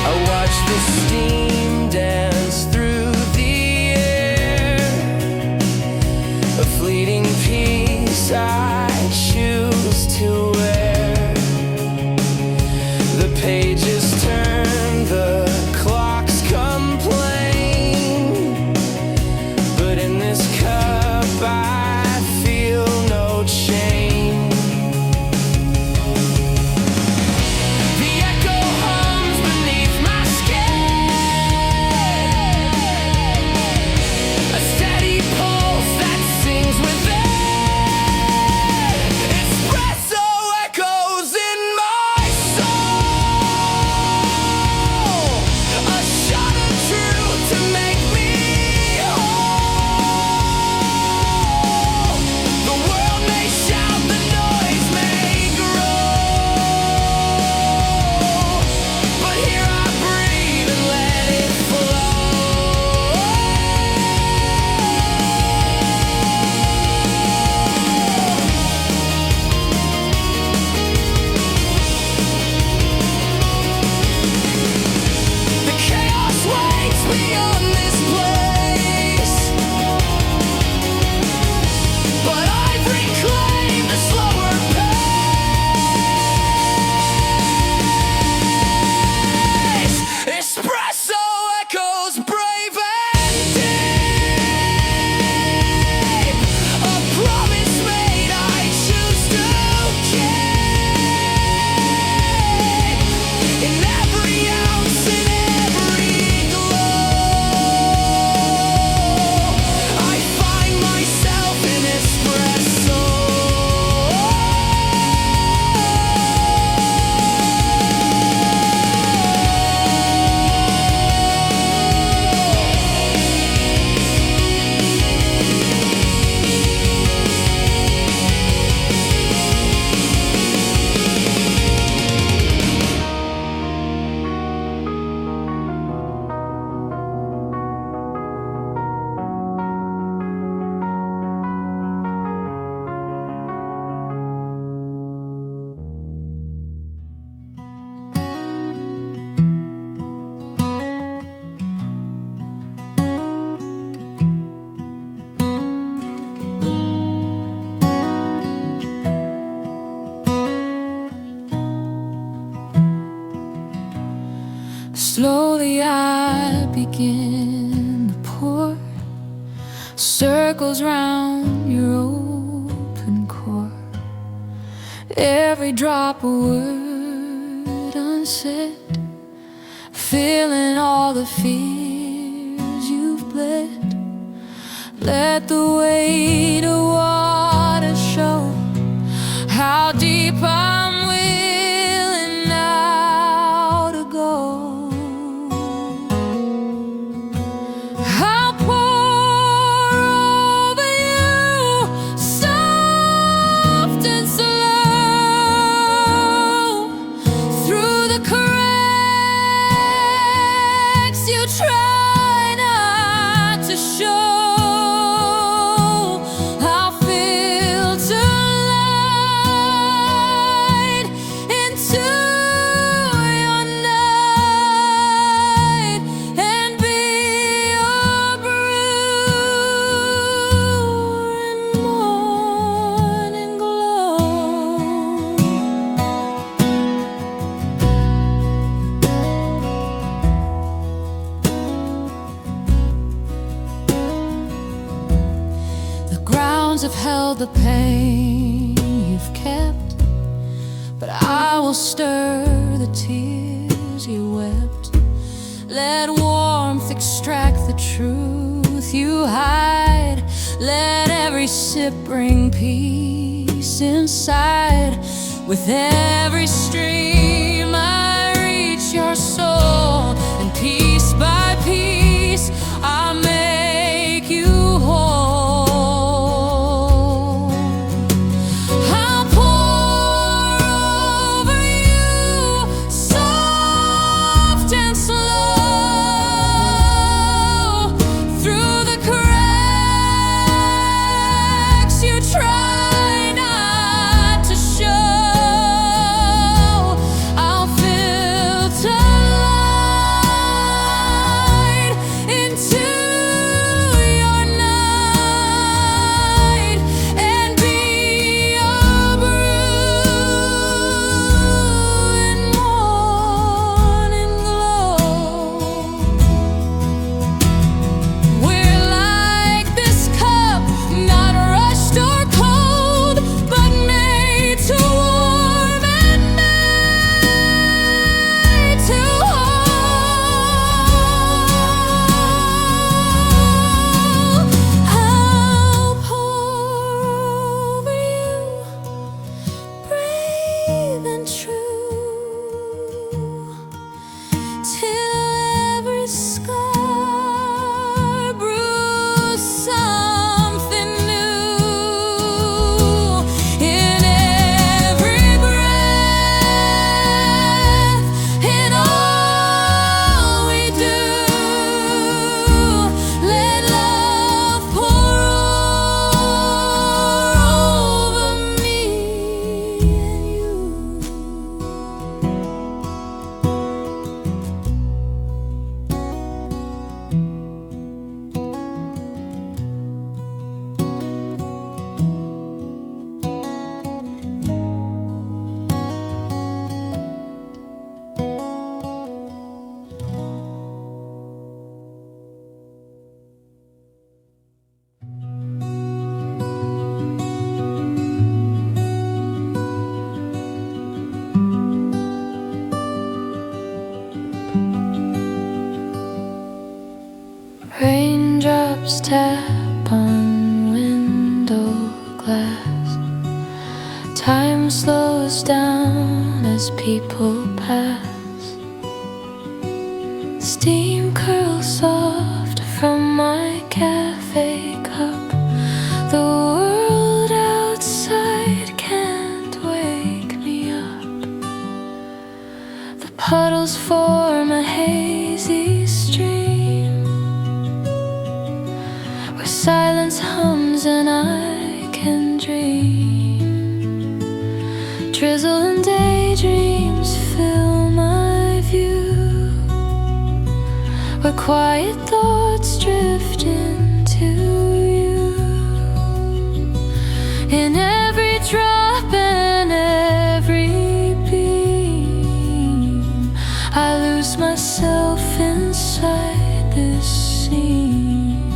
I watch the steam dance through the air, a fleeting piece I choose to wear. The pages turn, the clocks complain, but in this cup I feel no change. The echo hums beneath my skin, Slowly I begin to pour circles round your open core. Every drop a word unsaid, feeling all the fears you've bled. Let the weight of water show how deep I'm willing now to go. I'll pour over you soft and slow through the cracks you try not to show. I'll filter light into your night and be your brew and morning glow. The grounds have held the pain you've kept, but I will stir the tears you wept. Let warmth extract the truth you hide. Let every sip bring peace inside. With every stream I reach your soul, and piece by piece I make you whole. I'll pour over you soft and slow through the cracks you try not to show. I'll filter light into your night and be your brew and morning glow. We're like this cup, not rushed or cold, but made to warm and made to hold. I'll pour over you, brave and true, till every scar brews something new. In every breath, in all we do, let love pour over me and you. Raindrops tap on window glass. Time slows down as people pass. Steam curls soft from my cafe cup. The world outside can't wake me up. The puddles form a hazy stream where silence hums and I can dream. Drizzle and daydreams fill my view, where quiet thoughts drift into you. In every drop and every beam, I lose myself inside this scene.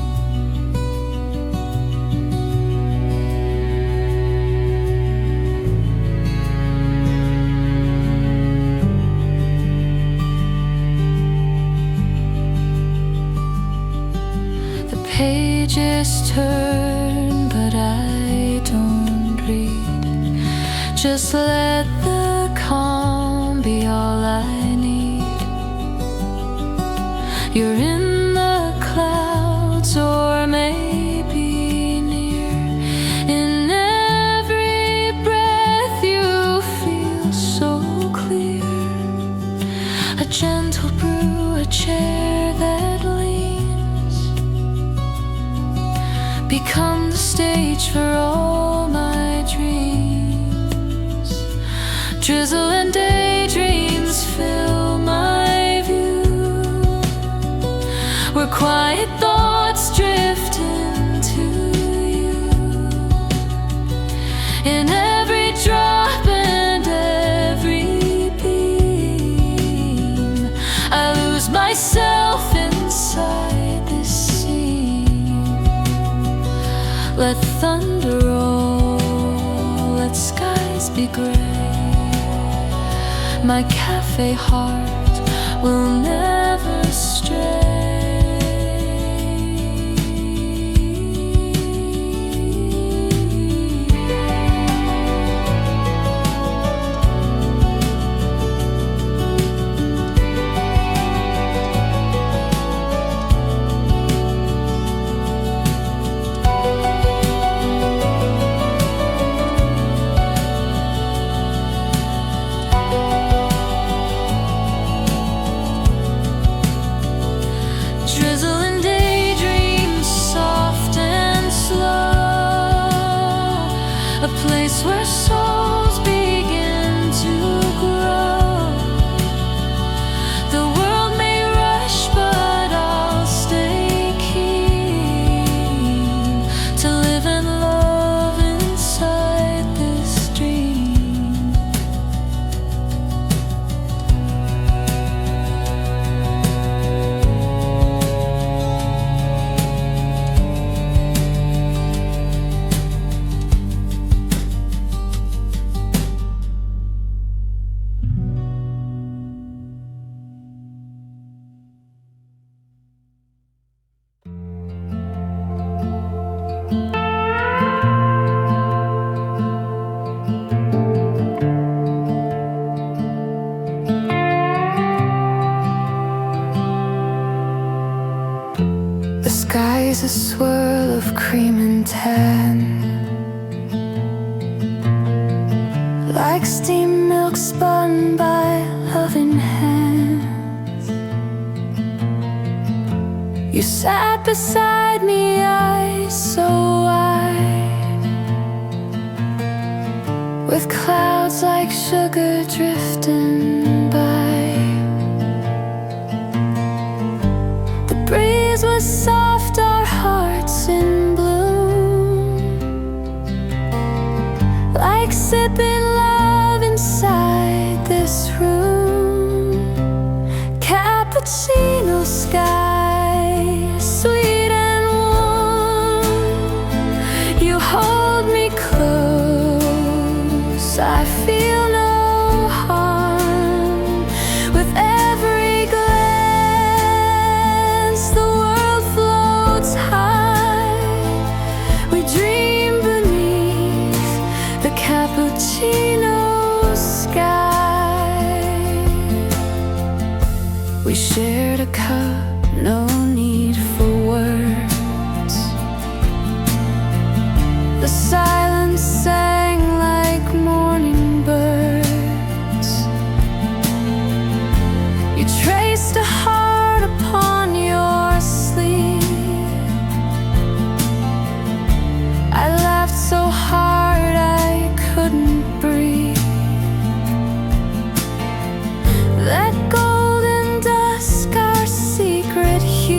The pages turn, but I don't read. Just let the calm be all I need. You're in the clouds or maybe near. In every breath you feel so clear. A gentle brew, a chair that leans, become the stage for all my dreams. Drizzle and daydreams fill my view, where quiet thoughts drift into you. In every drop and every beam, I lose myself inside this scene. Let thunder roll, let skies be gray. My cafe heart will never stray. Drizzle and daydreams, soft and slow, a place where souls begin to grow. The world may rush, but I'll stay keen to live and love inside this dream. The sky's a swirl of cream and tan, like steam milk spun by loving hands. You sat beside me, eyes so wide, with clouds like sugar drifting by. The breeze was soft, our hearts in bloom, like sipping love inside this room. Cappuccino Sky, sweet and warm, you hold me close, I feel no harm. With every glance, the world floats high. We dream beneath the cappuccino sky. We shared a cup, no need for words. The silence sang like morning birds. You traced a heart upon your sleeve. I laughed so hard I couldn't breathe. That golden dusk, our secret hue,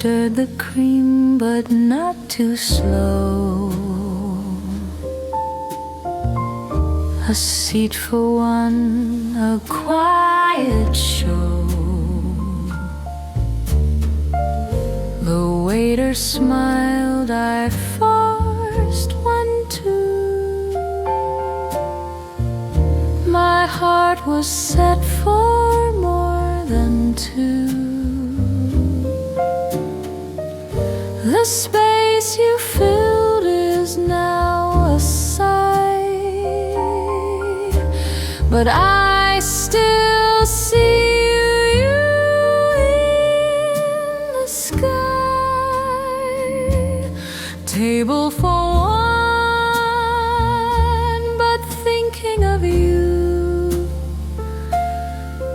stirred the cream, but not too slow. A seat for one, a quiet show. The waiter smiled, I forced one too. My heart was set for more than two. The space you filled is now a sight, but I still see you in the sky. Table for one, but thinking of you.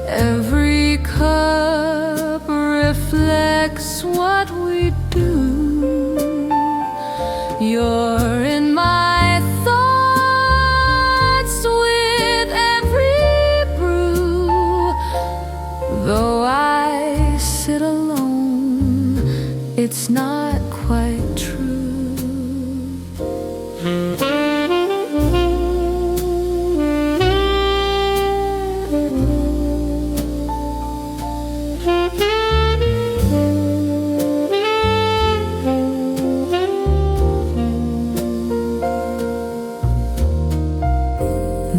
Every cup reflects what we do. You're in my thoughts with every brew. Though I sit alone, it's not quite true.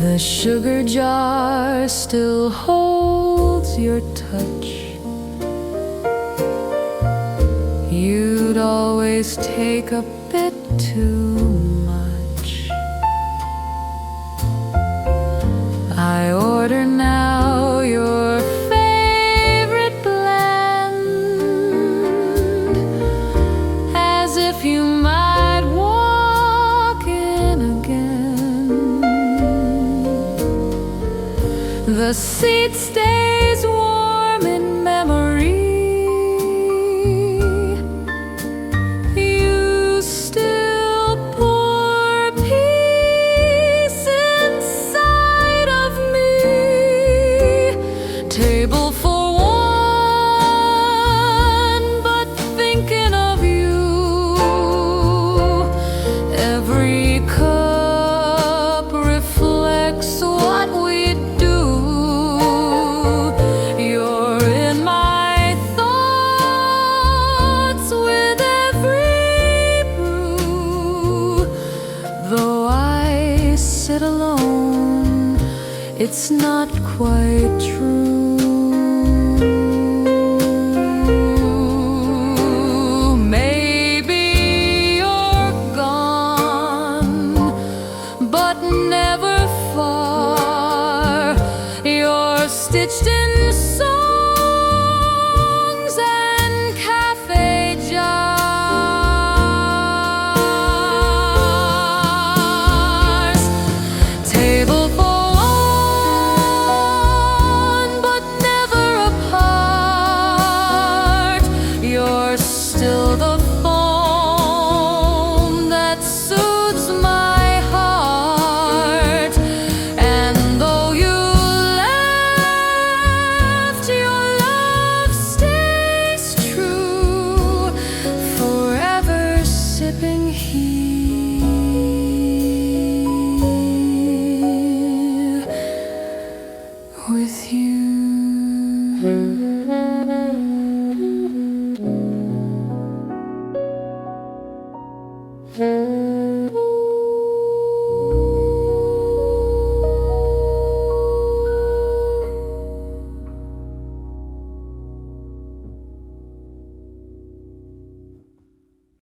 The sugar jar still holds your touch. You'd always take a bit too much. I order now your favorite blend, as if you might walk in again. The seat stays warm in memory. You still pour peace inside of me. Table for one, but thinking of you. Every cup reflects what we do. You're in my thoughts with every brew. Though I sit alone, it's not